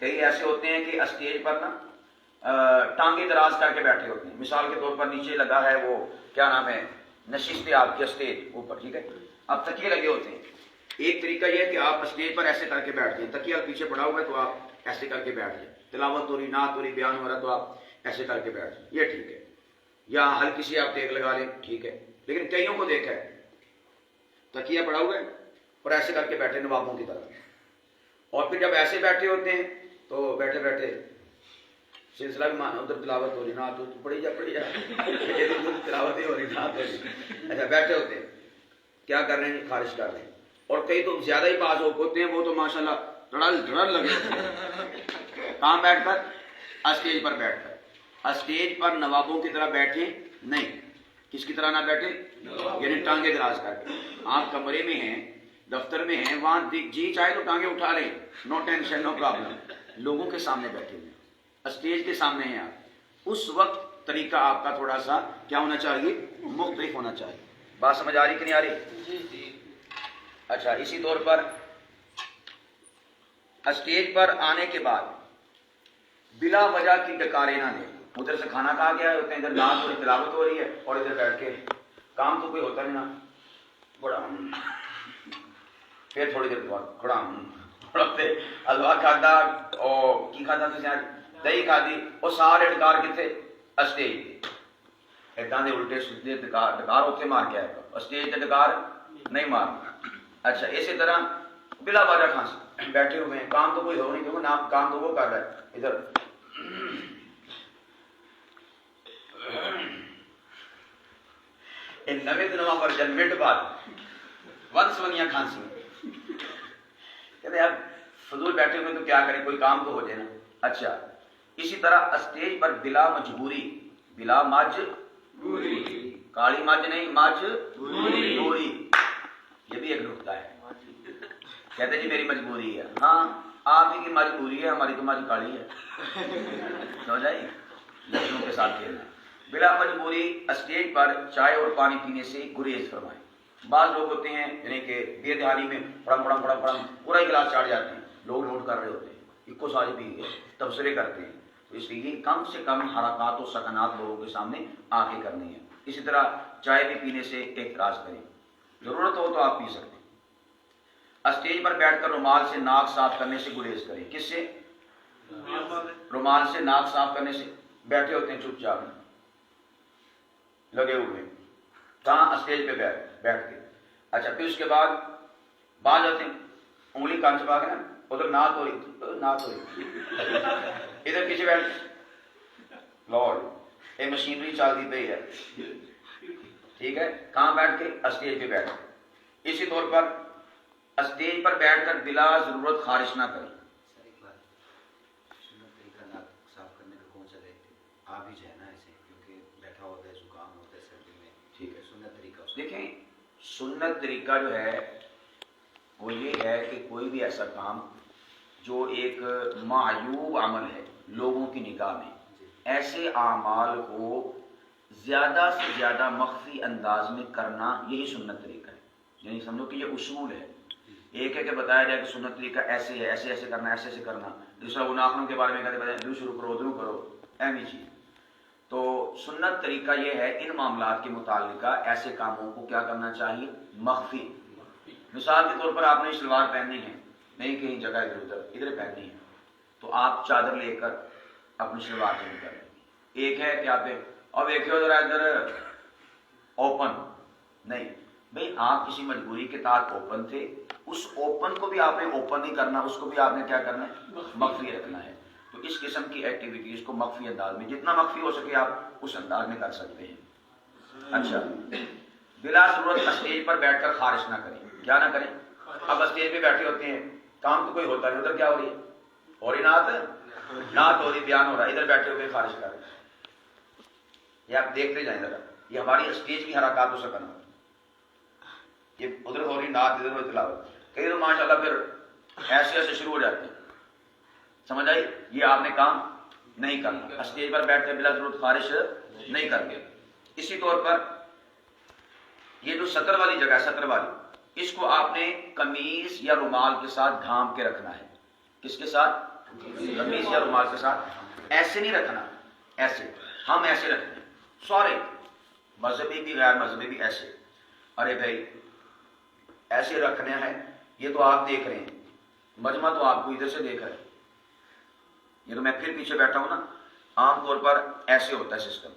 کئی ایسے ہوتے ہیں کہ اسٹیج پر نا ٹانگیں دراز کر کے بیٹھے ہوتے ہیں. مثال کے طور پر نیچے لگا ہے وہ کیا نام ہے نشست آپ کی اسٹیج اوپر، ٹھیک ہے، اب تکیے لگے ہوتے ہیں. ایک طریقہ یہ ہے کہ آپ اسٹیج پر ایسے کر کے بیٹھ جائیں، تکیہ پیچھے پڑا ہوا ہے تو آپ ایسے کر کے بیٹھ جائیں. تلاوت ہو رہی، نعت ہو رہی، بیان ہو رہا تو آپ ایسے کر کے بیٹھ جائیں، یہ ٹھیک ہے. یا ہلکی سی آپ ٹیک لگا لیں، ٹھیک ہے. لیکن کئیوں کو دیکھا ہے تکیہ پڑا ہوا ہے اور ایسے کر کے بیٹھے نوابوں کی طرح. اور پھر جب ایسے بیٹھے ہوتے ہیں تو بیٹھے بیٹھے سلسلہ بھی مانا ادھر تلاوت ہو رہی، نعت پڑھی جا تلاوت ہی ہو رہی، نعت ہو رہی. اچھا بیٹھے ہوتے ہیں کیا کر رہے ہیں؟ خارج کر رہے ہیں. اور کئی تو زیادہ ہی باز ہوتے ہیں، وہ تو ماشاءاللہ ڈڑ لگے ہوتے ہیں. کہاں بیٹھ کر؟ اسٹیج پر بیٹھ کر. اسٹیج پر نوابوں کی طرح بیٹھے نہیں. کس کی طرح نہ بیٹھے؟ یعنی ٹانگیں دراز کر کے. آپ کمرے میں ہیں، دفتر میں ہیں، وہاں جی چاہے تو ٹانگیں اٹھا لیں، نو ٹینشن نو پرابلم. لوگوں کے سامنے بیٹھے ہوئے اسٹیج کے سامنے ہیں آپ، اس وقت طریقہ آپ کا تھوڑا سا کیا ہونا چاہیے؟ مختلف ہونا چاہیے. بات سمجھ آ رہی کہ نہیں آ رہی؟ اچھا اسی طور پر اسٹیج پر آنے کے بعد بلا وجہ کی ڈکاریں نہ لیں. ادھر سے کھانا کھا گیا ہوتے ہیں، ادھر نعت ہو رہی، تلاوت ہو رہی ہے اور ادھر بیٹھ کے کام تو کوئی ہوتا نہیں نا. بڑا پھر تھوڑی دیر بعد کھڑا حلوا کھادا اور کی کھادا تو دہی کھادی اور سارے ڈکار کتنے؟ اسٹیج. اداں دے الٹے سیدھے ڈکار ہوتے مار کے آئے گا، اسٹیج تے ڈکار نہیں مارنا. اچھا اسی طرح بلا وجہ کھانسی بیٹھے ہوئے ہیں، کام تو کوئی ہو نہیں، کیونکہ نام کام تو وہ کر رہا ہے. ادھر نویں دنوں پر جنمٹ بعد ون سونیاں کھانسی کہتے اب فضول بیٹھے ہوئے تو کیا کریں، کوئی کام تو ہو جائے نا. اچھا اسی طرح اسٹیج پر بلا مجبوری، بلا مجبوری، کالی مجھ نہیں مجبوری، یہ بھی ایک نقطہ ہے. کہتے جی میری مجبوری ہے. ہاں آپ ہی کی مجبوری ہے، ہماری تو مجھ کالی ہے. سمجھ آئی؟ لڑکیوں کے ساتھ کھیلنا. بلا مجبوری اسٹیج پر چائے اور پانی پینے سے گریز فرمائیں. بعض لوگ ہوتے ہیں یعنی کہ بے دہانی میں پڑم پورا ہی گلاس چاڑ جاتے ہیں، لوگ نوٹ کر رہے ہوتے ہیں، ایک کو ساری پی گئے، تبصرے کرتے ہیں. تو اس لیے کم سے کم حرکات و سکنات لوگوں کے سامنے آ کے کرنی ہے. اسی طرح چائے بھی پینے سے اعتراض کریں، ضرورت ہو تو آپ پی سکتے ہیں. اسٹیج پر بیٹھ کر رومال سے ناک صاف کرنے سے گریز کریں. کس سے؟ رومال سے ناک صاف کرنے سے. بیٹھے ہوتے ہیں چپ چاپ لگے ہوئے کہاں؟ اسٹیج پہ بیٹھ کے. اچھا پھر اس کے بعد بعض آتے ہیں انگلی کان چپا کے نا ادھر نعت ہو رہی ادھر پیچھے بیٹھ لارڈ یہ مشینری چلتی پئی ہے، ٹھیک ہے. کہاں بیٹھ کے؟ اسٹیج پہ بیٹھ کے. اسی طور پر اسٹیج پر بیٹھ کر بلا ضرورت خارش نہ کریں. صاف کرنے کا کون سا آپ ہی جائے نا ایسے، کیونکہ بیٹھا ہوتا ہے، زکام ہوتا ہے سردی میں، ٹھیک ہے. سنت طریقہ دیکھیں، سنت طریقہ جو ہے وہ یہ ہے کہ کوئی بھی ایسا کام جو ایک معیوب عمل ہے لوگوں کی نگاہ میں، ایسے اعمال کو زیادہ سے زیادہ مخفی انداز میں کرنا، یہی سنت طریقہ ہے. یعنی سمجھو کہ یہ اصول ہے. ایک ہے کہ بتایا جائے کہ سنت طریقہ ایسے ہے، ایسے ایسے کرنا، ایسے ایسے کرنا. دوسرا وہ ناخنوں کے بارے میں کہتے ہیں ادھر شروع کرو ادھر کرو، اہم چیز. تو سنت طریقہ یہ ہے ان معاملات کے متعلقہ ایسے کاموں کو کیا کرنا چاہیے؟ مخفی. مثال کے طور پر آپ نے شلوار پہننی ہے، نہیں کہیں جگہ ادھر ادھر پہننی ہے، تو آپ چادر لے کر اپنی شلوار کے اندر. ایک ہے کہ آپ اب دیکھو ذرا ادھر اوپن نہیں بھئی، آپ کسی مجبوری کے تحت اوپن تھے، اس اوپن کو بھی آپ نے اوپن نہیں کرنا، اس کو بھی آپ نے کیا کرنا ہے؟ مخفی رکھنا ہے. تو اس قسم کی ایکٹیویٹیز کو مخفی انداز میں جتنا مخفی ہو سکے آپ اس انداز میں کر سکتے ہیں. اچھا، بلا ضرورت اسٹیج پر بیٹھ کر خارش نہ کریں. کیا نہ کریں؟ اب اسٹیج پہ بیٹھے ہوتے ہیں، کام تو کوئی ہوتا نہیں، ادھر کیا ہو رہی ہے؟ اور نعت ہو رہی، بیان ہو رہا ہے، ادھر بیٹھے ہوئے خارش کر رہے ہیں. یہ آپ دیکھتے جائیں ذرا، یہ ہماری اسٹیج کی حرکات سے کرنا. یہ ادھر ہو رہی نعت، ادھر ہو رہی تلاوت. کئی تو ماشاء اللہ پھر ایسے ایسے شروع ہو جاتے ہیں. سمجھ آئی؟ یہ آپ نے کام نہیں کرنا. اسٹیج پر بیٹھ کر بلا ضرورت خارش نہیں کرتے. اسی طور پر یہ جو سطر والی جگہ ہے، سطر والی، اس کو آپ نے قمیص یا رومال کے ساتھ ڈھانپ کے رکھنا ہے. کس کے ساتھ؟ قمیص یا رومال کے ساتھ. ایسے نہیں رکھنا، ایسے ہم ایسے رکھتے ہیں سارے، مذہبی بھی غیر مذہبی بھی ایسے. ارے بھائی ایسے رکھنے ہیں، یہ تو آپ دیکھ رہے ہیں، مجمع تو آپ کو ادھر سے دیکھ رہے ہیں. یہ تو میں پھر پیچھے بیٹھا ہوں نا. عام طور پر ایسے ہوتا ہے سسٹم،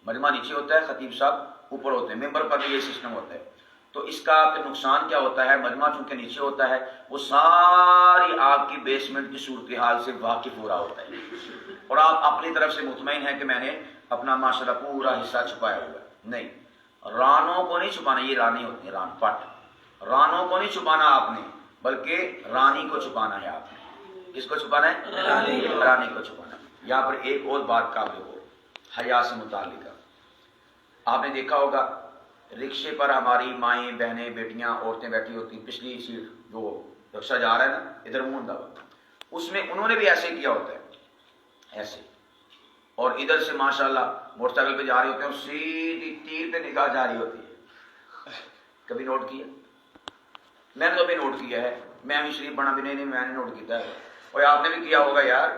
مجمع نیچے ہوتا ہے، خطیب صاحب اوپر ہوتے ہیں، ممبر پر بھی یہ سسٹم ہوتا ہے. تو اس کا نقصان کیا ہوتا ہے؟ مجمع چونکہ نیچے ہوتا ہے، وہ ساری آپ کی بیسمنٹ کی صورتحال سے واقف ہو رہا ہوتا ہے، اور آپ اپنی طرف سے مطمئن ہیں کہ میں نے اپنا ماشاءاللہ پورا حصہ چھپایا ہوا ہے. نہیں، رانوں کو نہیں چھپانا. یہ رانی ہوتی ہیں، ران پٹ. رانوں کو نہیں چھپانا آپ نے، بلکہ رانی کو چھپانا ہے. آپ نے کس کو چھپانا ہے؟ رانی کو چھپانا. یہاں پر ایک اور بات قابل ہو، حیا سے متعلق. آپ نے دیکھا ہوگا رکشے پر ہماری مائیں، بہنیں، بیٹیاں، عورتیں بیٹھی ہوتی، پچھلی سیٹ جو رکشہ جا رہا ہے نا، ادھر منہ اندھا ہوا، اس میں انہوں نے بھی ایسے کیا ہوتا ہے، ایسے. اور ادھر سے ماشاءاللہ موٹر سائیکل پہ جا رہے ہوتے ہیں، سیدھی تیر پہ نگاہ جاری ہوتی ہے. کبھی نوٹ کیا؟ میں نے تو بھی نوٹ کیا ہے. میں ابھی شریف بنا بھی نہیں، میں نے نوٹ کیا ہے، اور آپ نے بھی کیا ہوگا. یار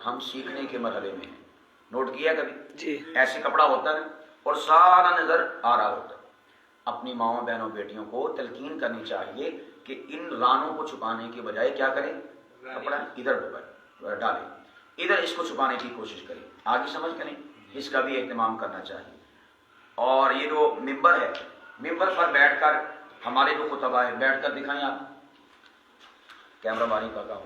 ہم سیکھنے کے مرحلے میں ہیں. نوٹ کیا کبھی؟ جی. ایسے کپڑا ہوتا ہے اور سارا نظر آ رہا ہوتا ہے. اپنی ماؤں، بہنوں، بیٹیوں کو تلقین کرنی چاہیے کہ ان رانوں کو چھپانے کے بجائے کیا کریں؟ کپڑا ادھر ڈالیں، ادھر اس کو چھپانے کی کوشش کریں. آگے سمجھ کریں، اس کا بھی اہتمام کرنا چاہیے. اور یہ جو ممبر ہے، ممبر پر بیٹھ کر ہمارے جو خطبہ ہیں بیٹھ کر دکھائیں. آپ کیمرہ باری کا کام،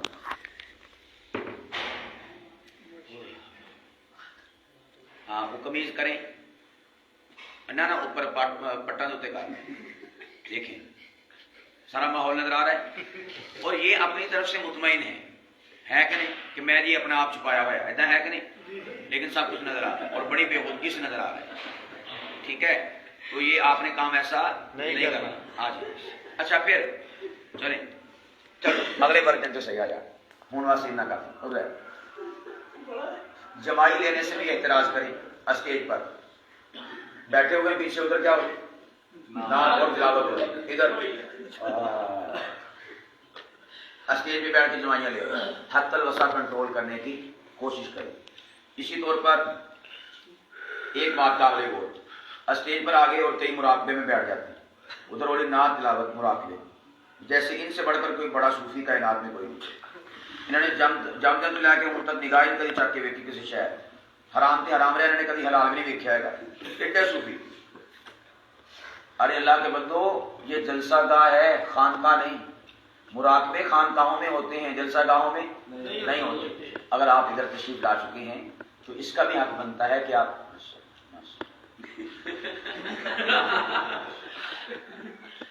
ہاں وہ قمیض کریں نہ اوپر پٹا ہوتے کا دیکھیں، سارا ماحول نظر آ رہا ہے. اور یہ اپنی طرف سے مطمئن ہے کہ نہیں کہ میں جی اپنا آپ چھپایا ہوا ہے، ایسا ہے کہ نہیں؟ لیکن سب کچھ نظر آ رہا ہے اور بڑی بے خودگی سے نظر آ رہا ہے. ٹھیک ہے، تو یہ آپ نے کام ایسا نہیں کرنا. ہاں جی. اچھا پھر چلیں، چلو اگلے برتن سے صحیح آ جائے. ہوں واسطے نہ کر جمائی لینے سے بھی اعتراض کریں. اسٹیج پر بیٹھے ہوئے پیچھے ادھر کیا ہو نعت اور تلاوت ہو رہی، ادھر اسٹیج پہ بیٹھ کے جمائیاں لے حد الوسع کنٹرول کرنے کی کوشش کریں. اسی طور پر ایک بات قابل غور، اسٹیج پر آگے اور کئی مراقبے میں بیٹھ جاتے ہیں، ادھر والی نعت تلاوت مراقبے، جیسے ان سے بڑھ کر کوئی بڑا صوفی کائنات میں کوئی نہیں. انہوں نے جم تو لے کے ان تک نگاہ کدی چک کے ویکھی کسی شہر حرام تے حرام رہے، انہوں نے کبھی حلال بھی نہیں ویکھیا ہے. ایڈے صوفی. ارے اللہ کے بندو، یہ جلسہ گاہ ہے، خانقاہ نہیں. مراقبے خانقاہوں میں ہوتے ہیں، جلسہ گاہوں میں نہیں ہوتے. اگر آپ ادھر تشریف لا چکے ہیں تو اس کا بھی حق بنتا ہے کہ آپ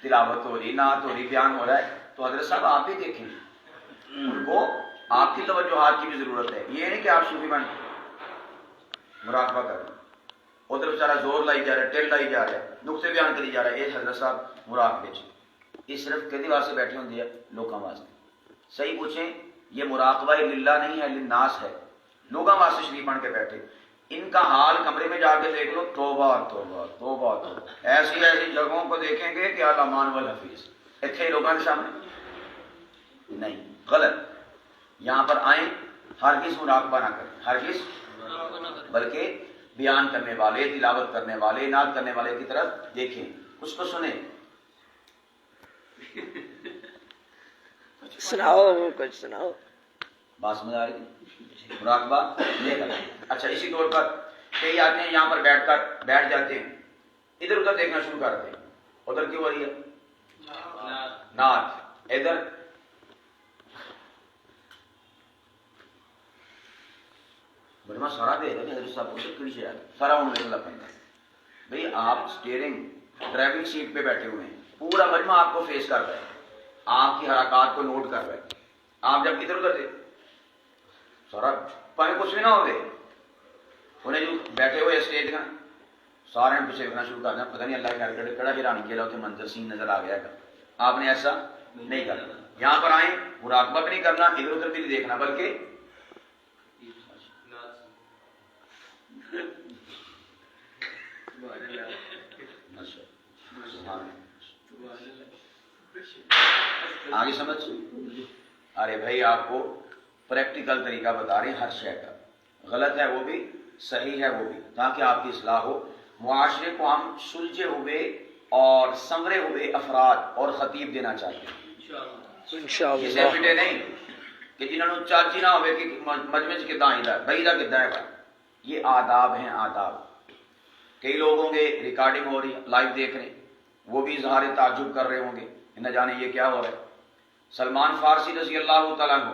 تلاوت ہو رہی، نعت ہو رہی، بیان ہو رہا ہے، تو حضرت صاحب آپ بھی دیکھیں، ان کو آپ کی توجہات کی بھی ضرورت ہے. یہ نہیں کہ آپ صوفی بن مراقبہ کریں، ادھر بیچارہ زور لائی جا رہا ہے، ٹیل لائی جا رہا ہے، نقطے بیان کری جا رہا ہے. یہ حضرت صاحب مراقبے یہ صرف کدی واسطے بیٹھی ہوتی ہے، لوگوں واسطے. صحیح پوچھیں، یہ مراقبہ للہ نہیں ہے، للناس ہے. لوگوں واسطے شریف بن کے بیٹھے. ان کا حال کمرے میں جا کے دیکھ لو، توبہ توبہ توبہ توبہ. ایسی ایسی جگہوں کو دیکھیں گے کہ الامان والحفیظ اتنے لوگوں کے سامنے نہیں، غلط. یہاں پر آئیں، ہرگز مراقبہ نہ کریں، ہرگز، بلکہ بیان کرنے والے، تلاوت کرنے والے، نعت کرنے والے کی طرف دیکھیں، اس کو سنیں. سناؤ کچھ سناؤ. بات سمجھ آ رہی ہے؟ مراقبہ یہ کریں. اچھا، اسی طور پر کئی آتے ہیں یہاں پر بیٹھ جاتے ہیں، ادھر ادھر دیکھنا شروع کرتے ہیں. ادھر کیوں ہو رہی ہے؟ نعت. ادھر بڑا سارا دے رہے ہیں صاحب کو کڑی سے سارا ان میں پڑتا ہے. بھئی آپ اسٹیئرنگ ڈرائیونگ سیٹ پہ بیٹھے ہوئے ہیں، پورا مجمع آپ کو فیس کر رہا ہے، آپ کی حرکات کو نوٹ کر رہا ہے. آپ جب ادھر ادھر دے سارا پائیں کچھ بھی نہ ہو گئے، انہیں جو بیٹھے ہوئے اسٹیج کا سارے پیچھے دیکھنا شروع کر دیں. پتہ نہیں اللہ کے گھر کڑا ہیران کیا ہوتے منظر سین نظر آ گیا. آپ نے ایسا نہیں کرنا. یہاں پر آئیں، مراقبہ بھی نہیں کرنا، ادھر ادھر بھی نہیں دیکھنا، بلکہ آگے سمجھ. ارے بھائی آپ کو پریکٹیکل طریقہ بتا رہے ہیں ہر شے کا، غلط ہے وہ بھی، صحیح ہے وہ بھی، تاکہ آپ کی اصلاح ہو. معاشرے کو ہم سلجھے ہوئے اور سنورے ہوئے افراد اور خطیب دینا چاہتے ہیں. انشاءاللہ. اسے پٹے نہیں کہ جنہوں نے چاچی نہ ہوئے کہ مجمع سے کداں ہی بھائی دا کداں ہے. یہ آداب ہیں، آداب. کئی لوگ ہوں گے ریکارڈنگ ہو رہی ہے، لائیو دیکھ رہے ہیں، وہ بھی اظہار تعجب کر رہے ہوں گے، نہ جانے یہ کیا ہو رہا ہے. سلمان فارسی رضی اللہ تعالیٰ عنہ،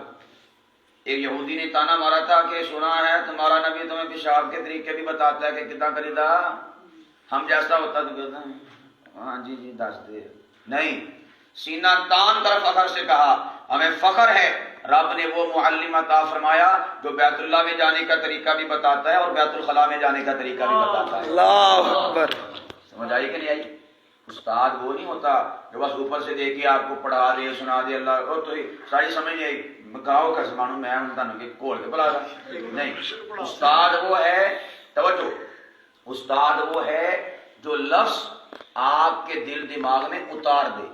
ایک یہودی نے تانا مارا تھا کہ سنا ہے تمہارا نبی تمہیں پیشاب کے طریقے بھی بتاتا ہے کہ کتنا کریدا ہم جیسا ہوتا تو کہتا ہاں جی جی دس دے. نہیں، سینہ تان کر فخر سے کہا ہمیں فخر ہے رب نے وہ معلم عطا فرمایا جو بیت اللہ میں جانے کا طریقہ بھی بتاتا ہے اور بیت الخلاء میں جانے کا طریقہ بھی بتاتا ہے. اللہ اکبر. سمجھ آئی کہ نہیں آئی؟ استاد وہ نہیں ہوتا جو بس اوپر سے دیکھ کے آپ کو پڑھا دے سنا دے. اللہ اور تو ساری سمجھ نہیں آئی کہو کس مانو میں انتانوں کے کھول کے بلا رہا نہیں. استاد وہ ہے، توجہ، استاد وہ ہے جو لفظ آپ کے دل دماغ میں اتار دے،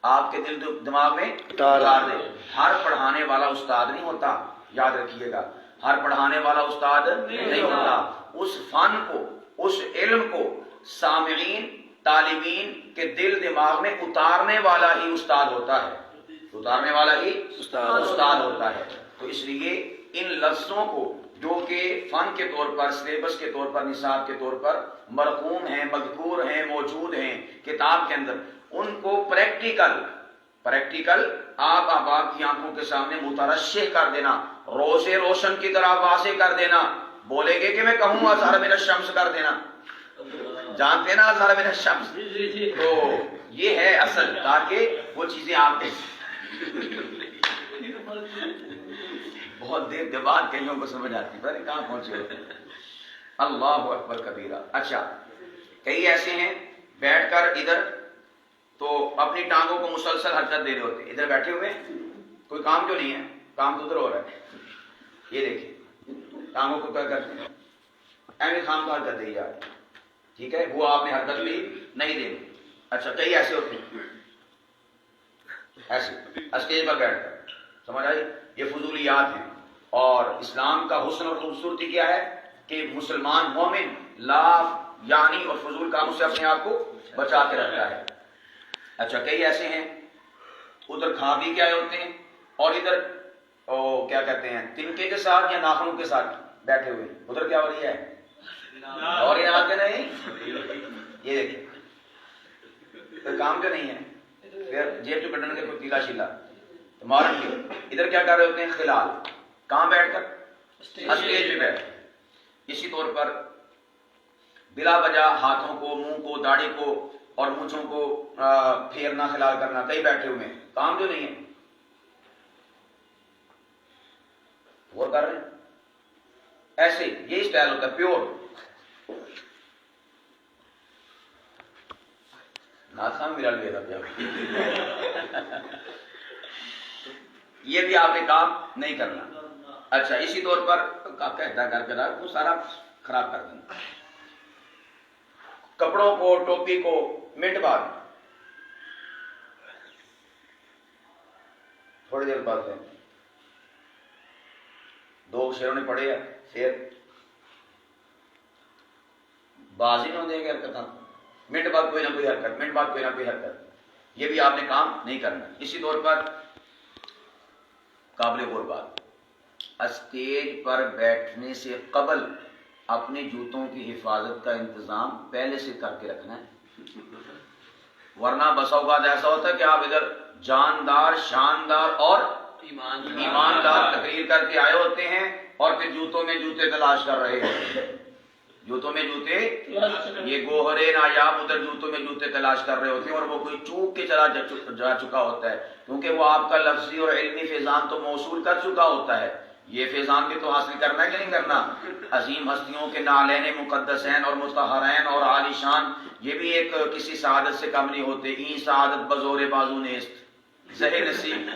آپ کے دل دماغ میں اتار دے. ہر پڑھانے والا استاد نہیں ہوتا، یاد رکھیے گا، ہر پڑھانے والا استاد نہیں ہوتا. اس فن کو، اس علم کو سامعین طالبین کے دل دماغ میں اتارنے والا ہی استاد ہوتا ہے، اتارنے والا ہی استاد ہوتا ہے. تو اس لیے ان لفظوں کو جو کہ فن کے طور پر، سلیبس کے طور پر، نصاب کے طور پر مرقوم ہیں، مذکور ہیں، موجود ہیں کتاب کے اندر، ان کو پریکٹیکل آپ احباب کی آنکھوں کے سامنے مترشح کر دینا، روزے روشن کی طرح واضح کر دینا. بولے گے کہ میں کہوں اظہر من الشمس کر دینا، جانتے نا اظہر من الشمس، تو یہ ہے اصل، تاکہ وہ چیزیں آپ کے بہت دیر کے بعد کئیوں کو سمجھ آتی ہے کہاں پہنچے ہوتے ہیں. اللہ اکبر کبیرہ. اچھا، کئی ایسے ہیں بیٹھ کر ادھر تو اپنی ٹانگوں کو مسلسل حرکت دے رہے ہوتے ہیں، ادھر بیٹھے ہوئے کوئی کام کیوں نہیں ہے، کام تو ادھر ہو رہا ہے. یہ دیکھیں ٹانگوں کو کیا کرتے ہیں، ایویں خام کو حرکت دی جا رہی ہے، ٹھیک ہے، وہ آپ نے حرکت بھی نہیں دینی. اچھا، کئی ایسے ہوتے ہیں ایسے اسٹیج پر بیٹھ کر، سمجھ آئی؟ یہ فضولیات ہیں. اور اسلام کا حسن اور خوبصورتی کیا ہے کہ مسلمان مومن لا یعنی اور فضول کاموں سے اپنے آپ کو بچا کے رکھتا ہے. اچھا، کئی ایسے ہیں ادھر کھا بھی کیا ہوتے ہیں اور ادھر کیا کہتے ہیں تنکے کے ساتھ یا ناخنوں کے ساتھ بیٹھے ہوئے، ادھر کیا ہو رہی ہے اور یہ آتے نہیں. یہ دیکھیں کوئی کام کا نہیں ہے، پھر جیب جو کٹن کے کوئی تیلا شیلا مارن کے ادھر کیا کر رہے ہوتے ہیں خلال، کہاں بیٹھ کر اسٹیج پہ بیٹھ. اسی طور پر بلا وجہ ہاتھوں کو، منہ کو، داڑھی کو اور مونچھوں کو پھیرنا، خلال کرنا، کئی بیٹھے ہوئے ہیں، کام جو نہیں ہے. غور کر رہے ہیں؟ ایسے یہی اسٹائل ہوتا ہے پیور. یہ بھی آپ نے کام نہیں کرنا. اچھا، اسی طور پر کہتا گھر کا وہ سارا خراب کر دینا. کپڑوں کو، ٹوپی کو منٹ بعد تھوڑی دیر بعد ہے 2 شیروں نے پڑھے ہے شیر بازی نہ دے گا حرکت منٹ بعد کوئی نہ کوئی حرکت منٹ بعد کوئی نہ کوئی حرکت یہ بھی آپ نے کام نہیں کرنا. اسی طور پر قابل غور بات اسٹیج پر بیٹھنے سے قبل اپنے جوتوں کی حفاظت کا انتظام پہلے سے کر کے رکھنا ہے ورنہ بسا اوقات ایسا ہوتا ہے کہ آپ ادھر جاندار شاندار اور ایماندار تقریر کر کے آئے ہوتے ہیں اور پھر جوتوں میں جوتے تلاش کر رہے ہیں جوتوں میں جوتے یہ گوہرے نایاب ادھر جوتوں میں جوتے تلاش کر رہے ہوتے ہیں اور وہ کوئی چوک کے چلا جا چکا ہوتا ہے کیونکہ وہ آپ کا لفظی اور علمی فیضان تو موصول کر چکا ہوتا ہے. یہ فیضان بھی تو حاصل کرنا ہے کہ نہیں کرنا. عظیم ہستیوں کے نالین مقدسین اور مطہرین اور عالی شان یہ بھی ایک کسی سعادت سے کم نہیں ہوتے. این سعادت بزور بازو نیست زہر نصیب.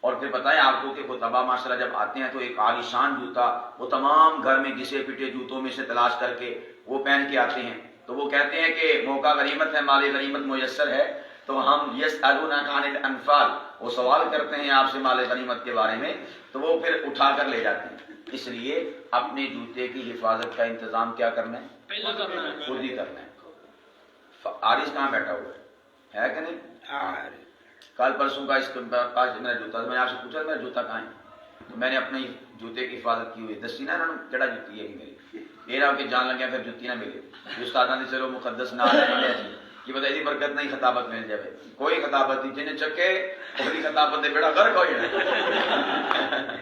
اور پھر بتائیں آپ کو کہ خطبہ ماشاءاللہ جب آتے ہیں تو ایک عالی شان جوتا وہ تمام گھر میں گھسے پٹے جوتوں میں سے تلاش کر کے وہ پہن کے آتے ہیں تو وہ کہتے ہیں کہ موقع غنیمت ہے مال غنیمت میسر ہے تو ہم یسألونک عن الانفال وہ سوال کرتے ہیں آپ سے مال غنیمت کے بارے میں تو وہ پھر اٹھا کر لے جاتے ہیں. اس لیے اپنے جوتے کی حفاظت کا انتظام کیا کرنا ہے خود ہی کرنا ہے. عارض کہاں بیٹھا ہوا ہے کہ نہیں کل پرسوں کا اس پاس میرا جوتا میں نے آپ سے پوچھا میرا جوتا کہاں ہے تو میں نے اپنے جوتے کی حفاظت کی ہوئی دسی نا انہوں نے کہڑا جوتی ہے میری یہ رہا کہ جان لگیا پھر جوتی نہ ملے استاد نے چلو مقدس نہ کہ بتا دی برکت نہیں خطابت مل جائے کوئی خطابت نہیں جنہیں چکے پہلی خطابت دے بیڑا غرق ہو جائے.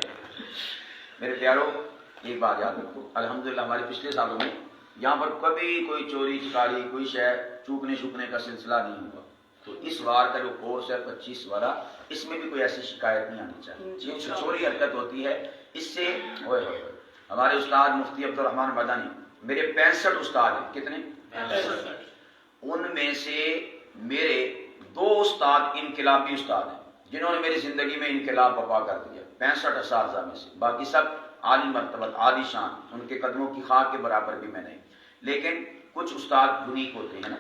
میرے پیارو ایک بات یاد رکھو الحمدللہ ہمارے پچھلے سالوں میں یہاں پر کبھی کوئی چوری چکاری کوئی شے چوکنے شکنے کا سلسلہ نہیں ہوا. تو اس بار کا جو کورس ہے 25 والا اس میں بھی کوئی ایسی شکایت نہیں آنی چاہیے. یہ چوری حرکت ہوتی ہے اس سے ہوئے ہمارے استاد مفتی عبد الرحمن مدنی میرے 65 استاد ہیں کتنے 65 ان میں سے میرے 2 استاد انقلابی استاد ہیں جنہوں نے میری زندگی میں انقلاب برپا کر دیا. 65 اساتذہ میں سے باقی سب عالی مرتبت عالی شان ان کے قدموں کی خاک کے برابر بھی میں نہیں. لیکن کچھ استاد یونیک ہوتے ہیں نا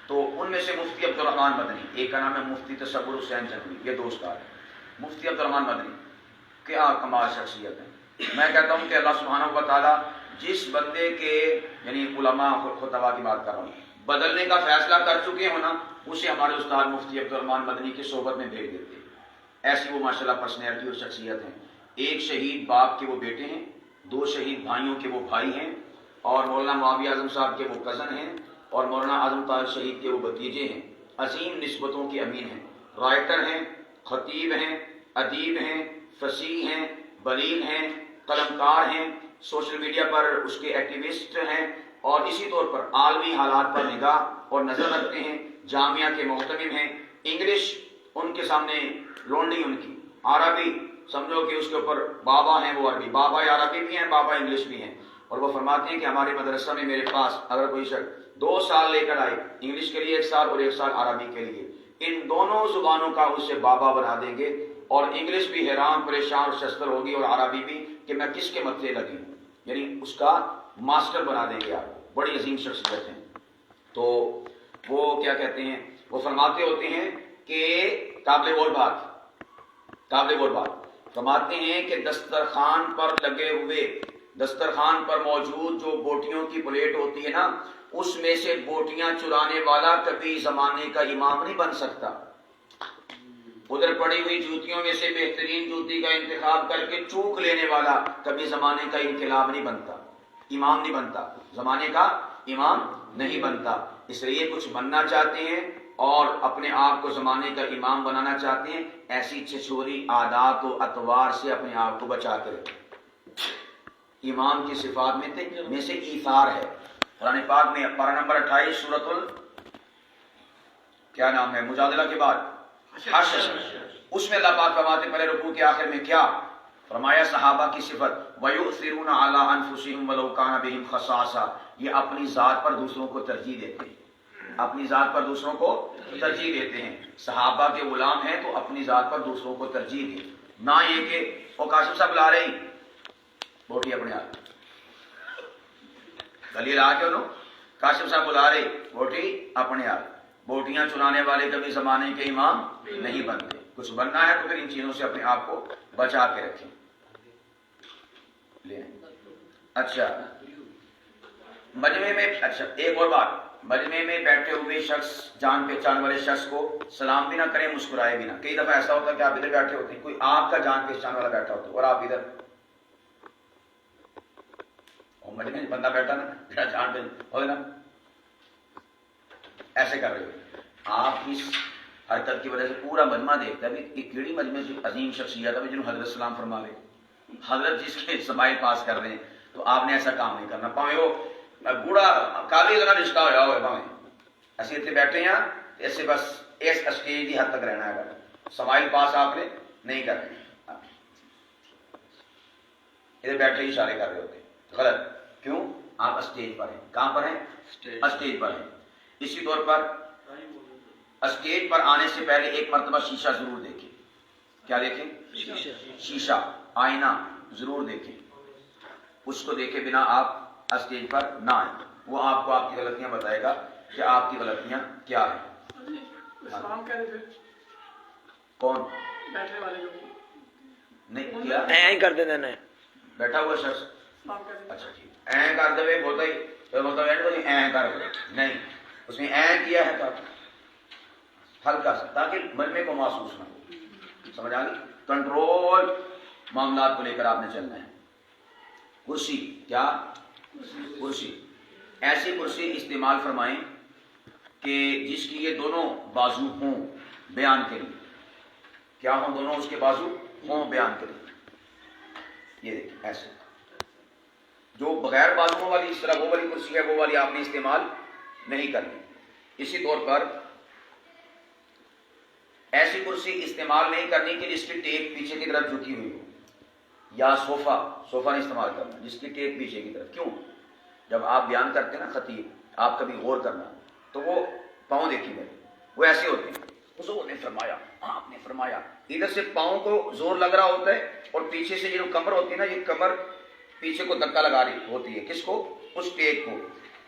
تو ان میں سے مفتی عبد الرحمن مدنی ایک کا نام ہے مفتی تصور حسین جنوبی یہ 2 استاد ہیں. مفتی عبد الرحمن مدنی کیا کمال شخصیت ہے. میں کہتا ہوں کہ اللہ سبحانہ و تعالیٰ جس بندے کے یعنی علماء خطبہ کی بات کر رہا ہوں بدلنے کا فیصلہ کر چکے ہو نا اسے ہمارے استاد مفتی عبد الرحمن مدنی کی صحبت میں بھیج دیتے ہیں. ایسی وہ ماشاءاللہ پرسنالٹی اور شخصیت ہیں. ایک شہید باپ کے وہ بیٹے ہیں 2 شہید بھائیوں کے وہ بھائی ہیں اور مولانا معاویہ اعظم صاحب کے وہ کزن ہیں اور مولانا اعظم طاہر شہید کے وہ بھتیجے ہیں. عظیم نسبتوں کے امین ہیں رائٹر ہیں خطیب ہیں ادیب ہیں فصیح ہیں بلیغ ہیں قلمکار ہیں سوشل میڈیا پر اس کے ایکٹیوسٹ ہیں اور اسی طور پر عالمی حالات پر نگاہ اور نظر رکھتے ہیں. جامعہ کے محتمم ہیں. انگلش ان کے سامنے لونڈی ان کی عربی سمجھو کہ اس کے اوپر بابا ہیں وہ عربی بابا عربی بھی ہیں بابا انگلش بھی ہیں. اور وہ فرماتے ہیں کہ ہمارے مدرسہ میں میرے پاس اگر کوئی شخص 2 سال لے کر آئے انگلش کے لیے 1 سال اور 1 سال عربی کے لیے ان دونوں زبانوں کا اسے بابا بنا دیں گے اور انگلش بھی حیران پریشان اور شستر ہوگی اور عربی بھی کہ میں کس کے متھے لگی ہوں یعنی اس کا ماسٹر بنا دیں گے. آپ بڑی عظیم شخصیت ہیں. تو وہ کیا کہتے ہیں وہ فرماتے ہوتے ہیں کہ قابل غور بات فرماتے ہیں کہ دسترخوان پر لگے ہوئے دسترخوان پر موجود جو بوٹیوں کی پلیٹ ہوتی ہے نا اس میں سے بوٹیاں چرانے والا کبھی زمانے کا امام نہیں بن سکتا. ادھر پڑی ہوئی جوتیوں میں سے بہترین جوتی کا انتخاب کر کے چوک لینے والا کبھی زمانے کا انقلاب نہیں بنتا امام نہیں بنتا زمانے کا امام نہیں بنتا. اس لیے کچھ بننا چاہتے ہیں اور اپنے آپ کو زمانے کا امام بنانا چاہتے ہیں ایسی چھچوری عادات و اطوار سے اپنے آپ کو بچا کر رکھیں. امام کی صفات میں سے ایثار ہے. قرآن پاک میں پارہ نمبر 28 سورۃ کیا نام ہے مجادلہ کے بعد حشر اس میں اللہ پاک فرماتے پہلے رکوع کے آخر میں کیا فرمایا صحابہ کی صفت وَيُؤْثِرُونَ عَلَىٰ أَنفُسِهِمْ وَلَوْ كَانَ بِهِمْ خَصَاصَةٌ یہ اپنی ذات پر دوسروں کو ترجیح دیتے ہیں اپنی ذات پر دوسروں کو ترجیح دیتے ہیں. صحابہ کے غلام ہیں تو اپنی ذات پر دوسروں کو ترجیح دیں نہ یہ کہ وہ کاشف صاحب لا رہی بوٹی اپنے ہاتھ گلی لا کے انہوں کاشف صاحب بلا رہے بوٹی اپنے ہاتھ. بوٹیاں چرانے والے کبھی زمانے کے امام نہیں بنتے. کچھ بننا ہے تو پھر ان چیزوں سے اپنے آپ کو بچا کے رکھیں. لے اچھا مجمع میں، اچھا ایک اور بات، مجمع میں بیٹھے ہوئے شخص، جان پہچان والے شخص کو سلام بھی نہ کریں، مسکرائے بھی نہ. کئی دفعہ ایسا ہوتا ہے کہ آپ ادھر بیٹھے ہوتے ہیں، کوئی آپ کا جان پہچان والا بیٹھا ہوتا ہے اور آپ ادھر، اور مجمع میں بندہ بیٹھا نا میرا جان پہچان ہو نا، ایسے کر رہے ہو آپ. اس حرکت کی وجہ سے پورا مجمع دیکھتا ہے کہ کیڑی مجمع کی عظیم شخصیت ہے جنہوں حضرت سلام فرما رہے، حضرت جس کے سمائل پاس کر رہے ہیں. تو آپ نے ایسا کام نہیں کرنا. پاویں وہ بوڑھا کالی جگہ رشتہ ہوا ہوئے، پاویں اسی اتنے بیٹھے ہیں ایسے، بس اس اسٹیج کی حد تک رہنا ہے. سمائل پاس آپ نے نہیں کرنا، ادھر بیٹھے اشارے کر رہے ہوتے، غلط. کیوں؟ آپ اسٹیج پر ہیں. کہاں پر ہیں؟ اسٹیج پر ہیں. اسی طور پر اسٹیج پر آنے سے پہلے ایک مرتبہ شیشہ ضرور دیکھیں. کیا دیکھیں؟ شیشہ، آئینہ ضرور دیکھیں. اس کو دیکھے بنا آپ اسٹیج پر نہ آئیں. وہ آپ کو آپ کی غلطیاں بتائے گا کہ آپ کی غلطیاں کیا ہیں. کون؟ بیٹھنے والے لوگ نہیں کیا ہی کر دیتے ہیں بیٹھا ہوا شخص. اچھا ٹھیک، این کر دے ہوتا ہی تو مطلب این کر دے نہیں، اس میں این کیا ہے تو ہلکا سا، تاکہ مجمع کو محسوس نہ ہو. سمجھ آ گئی؟ کنٹرول معاملات کو لے کر آپ نے چلنا ہے. کرسی، کیا؟ کرسی. ایسی کرسی استعمال فرمائیں کہ جس کی یہ دونوں بازو ہوں بیان کے لیے. کیا ہوں؟ دونوں اس کے بازو ہوں بیان کے لیے. یہ دیکھیں ایسے، جو بغیر بازوؤں والی اس طرح وہ والی کرسی ہے، وہ والی آپ نے استعمال نہیں کرنی. اسی طور پر ایسی کرسی استعمال نہیں کرنی کہ جس کی ٹیک پیچھے کی طرف جھکی ہوئی ہو، یا صوفہ نہیں استعمال کرنا جس کی ٹیک پیچھے کی طرف. کیوں؟ جب آپ بیان کرتے ہیں نا خطیب، آپ کبھی غور کرنا تو وہ پاؤں دیکھیں گے، وہ ایسے ہوتے ہیں. حضور نے فرمایا، آپ نے فرمایا، ادھر سے پاؤں کو زور لگ رہا ہوتا ہے اور پیچھے سے جو کمر ہوتی ہے نا، یہ کمر پیچھے کو دھکا لگا رہی ہوتی ہے. کس کو؟ اس ٹیک کو.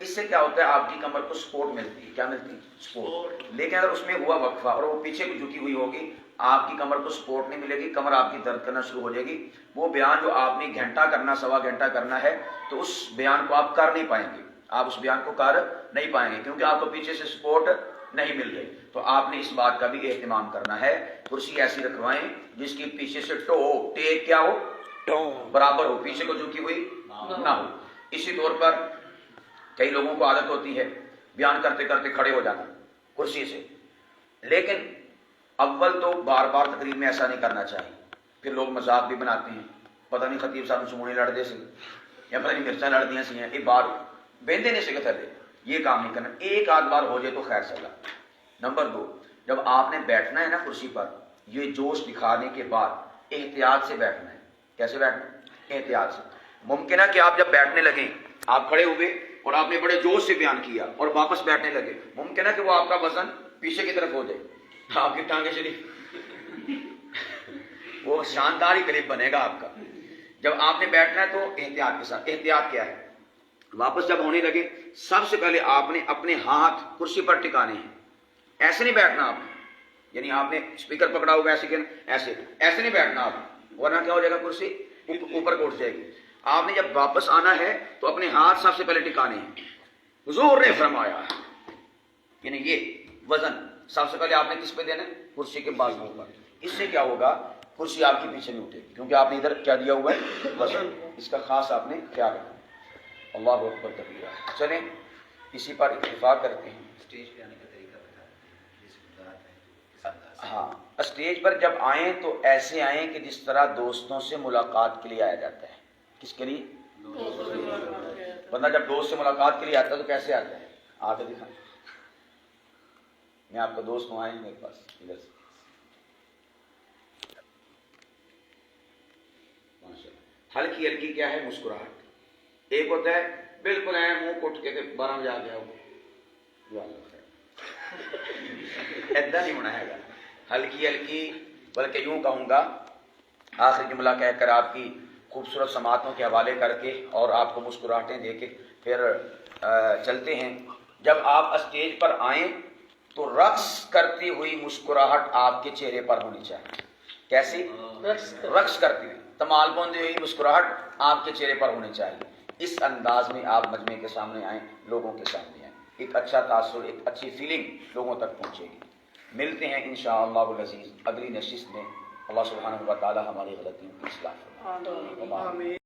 اس سے کیا ہوتا ہے؟ آپ کی کمر کو سپورٹ ملتی ہے. کیا ملتی ہے؟ سپورٹ. لیکن اگر اس میں ہوا وقفہ اور وہ پیچھے کو جھکی ہوئی ہوگی، آپ کی کمر کو سپورٹ نہیں ملے گی، کمر آپ کی درد کرنا شروع ہو جائے گی. وہ بیان جو آپ نے گھنٹہ کرنا، سوا گھنٹہ کرنا ہے، تو اس بیان کو آپ کر نہیں پائیں گے. آپ اس بیان کو کر نہیں پائیں گے کیونکہ آپ کو پیچھے سے سپورٹ نہیں مل رہی. تو آپ نے اس بات کا بھی اہتمام کرنا ہے. کرسی ایسی رکھوائیں جس کی پیچھے سے ٹیک کیا ہو؟ برابر ہو، پیچھے کو جھکی ہوئی نہ ہو. اسی طور پر کئی لوگوں کو عادت ہوتی ہے بیان کرتے کرتے کھڑے ہو جانا کرسی سے، لیکن اول تو بار بار تقریر میں ایسا نہیں کرنا چاہیے. پھر لوگ مذاق بھی بناتے ہیں، پتہ نہیں خطیب صاحب چمونے لڑ دے سی یا پتہ نہیں مرچاں لڑ دیا سی ہیں، ایک بار بیندے نہیں سکتے تھے. یہ کام نہیں کرنا. ایک آدھ بار ہو جائے تو خیر چلا. نمبر 2، جب آپ نے بیٹھنا ہے نا کرسی پر، یہ جوش دکھانے کے بعد احتیاط سے بیٹھنا ہے. کیسے بیٹھنا ہے؟ احتیاط سے. ممکن ہے کہ آپ جب بیٹھنے لگیں، آپ کھڑے ہوئے اور آپ نے بڑے جوش سے بیان کیا اور واپس بیٹھنے لگے، ممکن ہے کہ وہ آپ کا وزن پیچھے کی طرف ہو جائے، آپ کی ٹانگیں شریف وہ شاندار ہی کلپ بنے گا آپ کا. جب آپ نے بیٹھنا ہے تو احتیاط کے ساتھ. احتیاط کیا ہے؟ واپس جب ہونے لگے، سب سے پہلے آپ نے اپنے ہاتھ کرسی پر ٹکانے ہیں. ایسے نہیں بیٹھنا آپ، یعنی آپ نے اسپیکر پکڑا ہوگا ایسے کہ ایسے نہیں بیٹھنا آپ، ورنہ کیا ہو جائے گا؟ کرسی اوپر کو اٹھ جائے گی. آپ نے جب واپس آنا ہے تو اپنے ہاتھ سب سے پہلے ٹکانے ہیں. حضور نے فرمایا، یعنی یہ وزن سب سے پہلے آپ نے کس پہ دینا ہے؟ کرسی کے بازو پر. اس سے کیا ہوگا؟ کرسی آپ کے پیچھے نہیں اٹھے گی کیونکہ آپ نے ادھر کیا دیا ہوا ہے؟ وزن. اس کا خاص آپ نے خیال رکھنا. اللہ اکبر کبیرہ. چلیں اسی پر اکتفا کرتے ہیں. اسٹیج پہ آنے کا طریقہ بتا دیتے ہیں، جس انداز ہے کس انداز سے. ہاں، اسٹیج پر جب آئیں تو ایسے آئیں کہ جس طرح دوستوں سے ملاقات کے لیے آیا جاتا ہے. کس کے لیے؟ بندہ جب دوست سے ملاقات کے لیے آتا ہے تو کیسے آتا ہے؟ آگے دکھائیں. میں آپ کا دوست ہوں، آئیں میرے پاس ادھر سے. ہلکی ہلکی کیا ہے؟ مسکراہٹ. ایک ہوتا ہے بالکل ہے منہ کٹ کے 12 بجے آ گیا وہ ایدا نہیں ہونا ہے گا. ہلکی ہلکی، بلکہ یوں کہوں گا آخری جملہ کہہ کر آپ کی خوبصورت سماعتوں کے حوالے کر کے اور آپ کو مسکراہٹیں دے کے پھر چلتے ہیں. جب آپ اسٹیج پر آئیں تو رقص کرتی ہوئی مسکراہٹ آپ کے چہرے پر ہونی چاہیے. کیسی؟ رقص کرتی ہوئی تمال بوندی ہوئی مسکراہٹ آپ کے چہرے پر ہونی چاہیے. اس انداز میں آپ مجمع کے سامنے آئیں، لوگوں کے سامنے آئیں، ایک اچھا تاثر، ایک اچھی فیلنگ لوگوں تک پہنچے گی. ملتے ہیں انشاءاللہ العزیز اگلی نشست میں. اللہ سبحانہ و تعالی ہماری غلطیوں کی اصلاح فرمائے.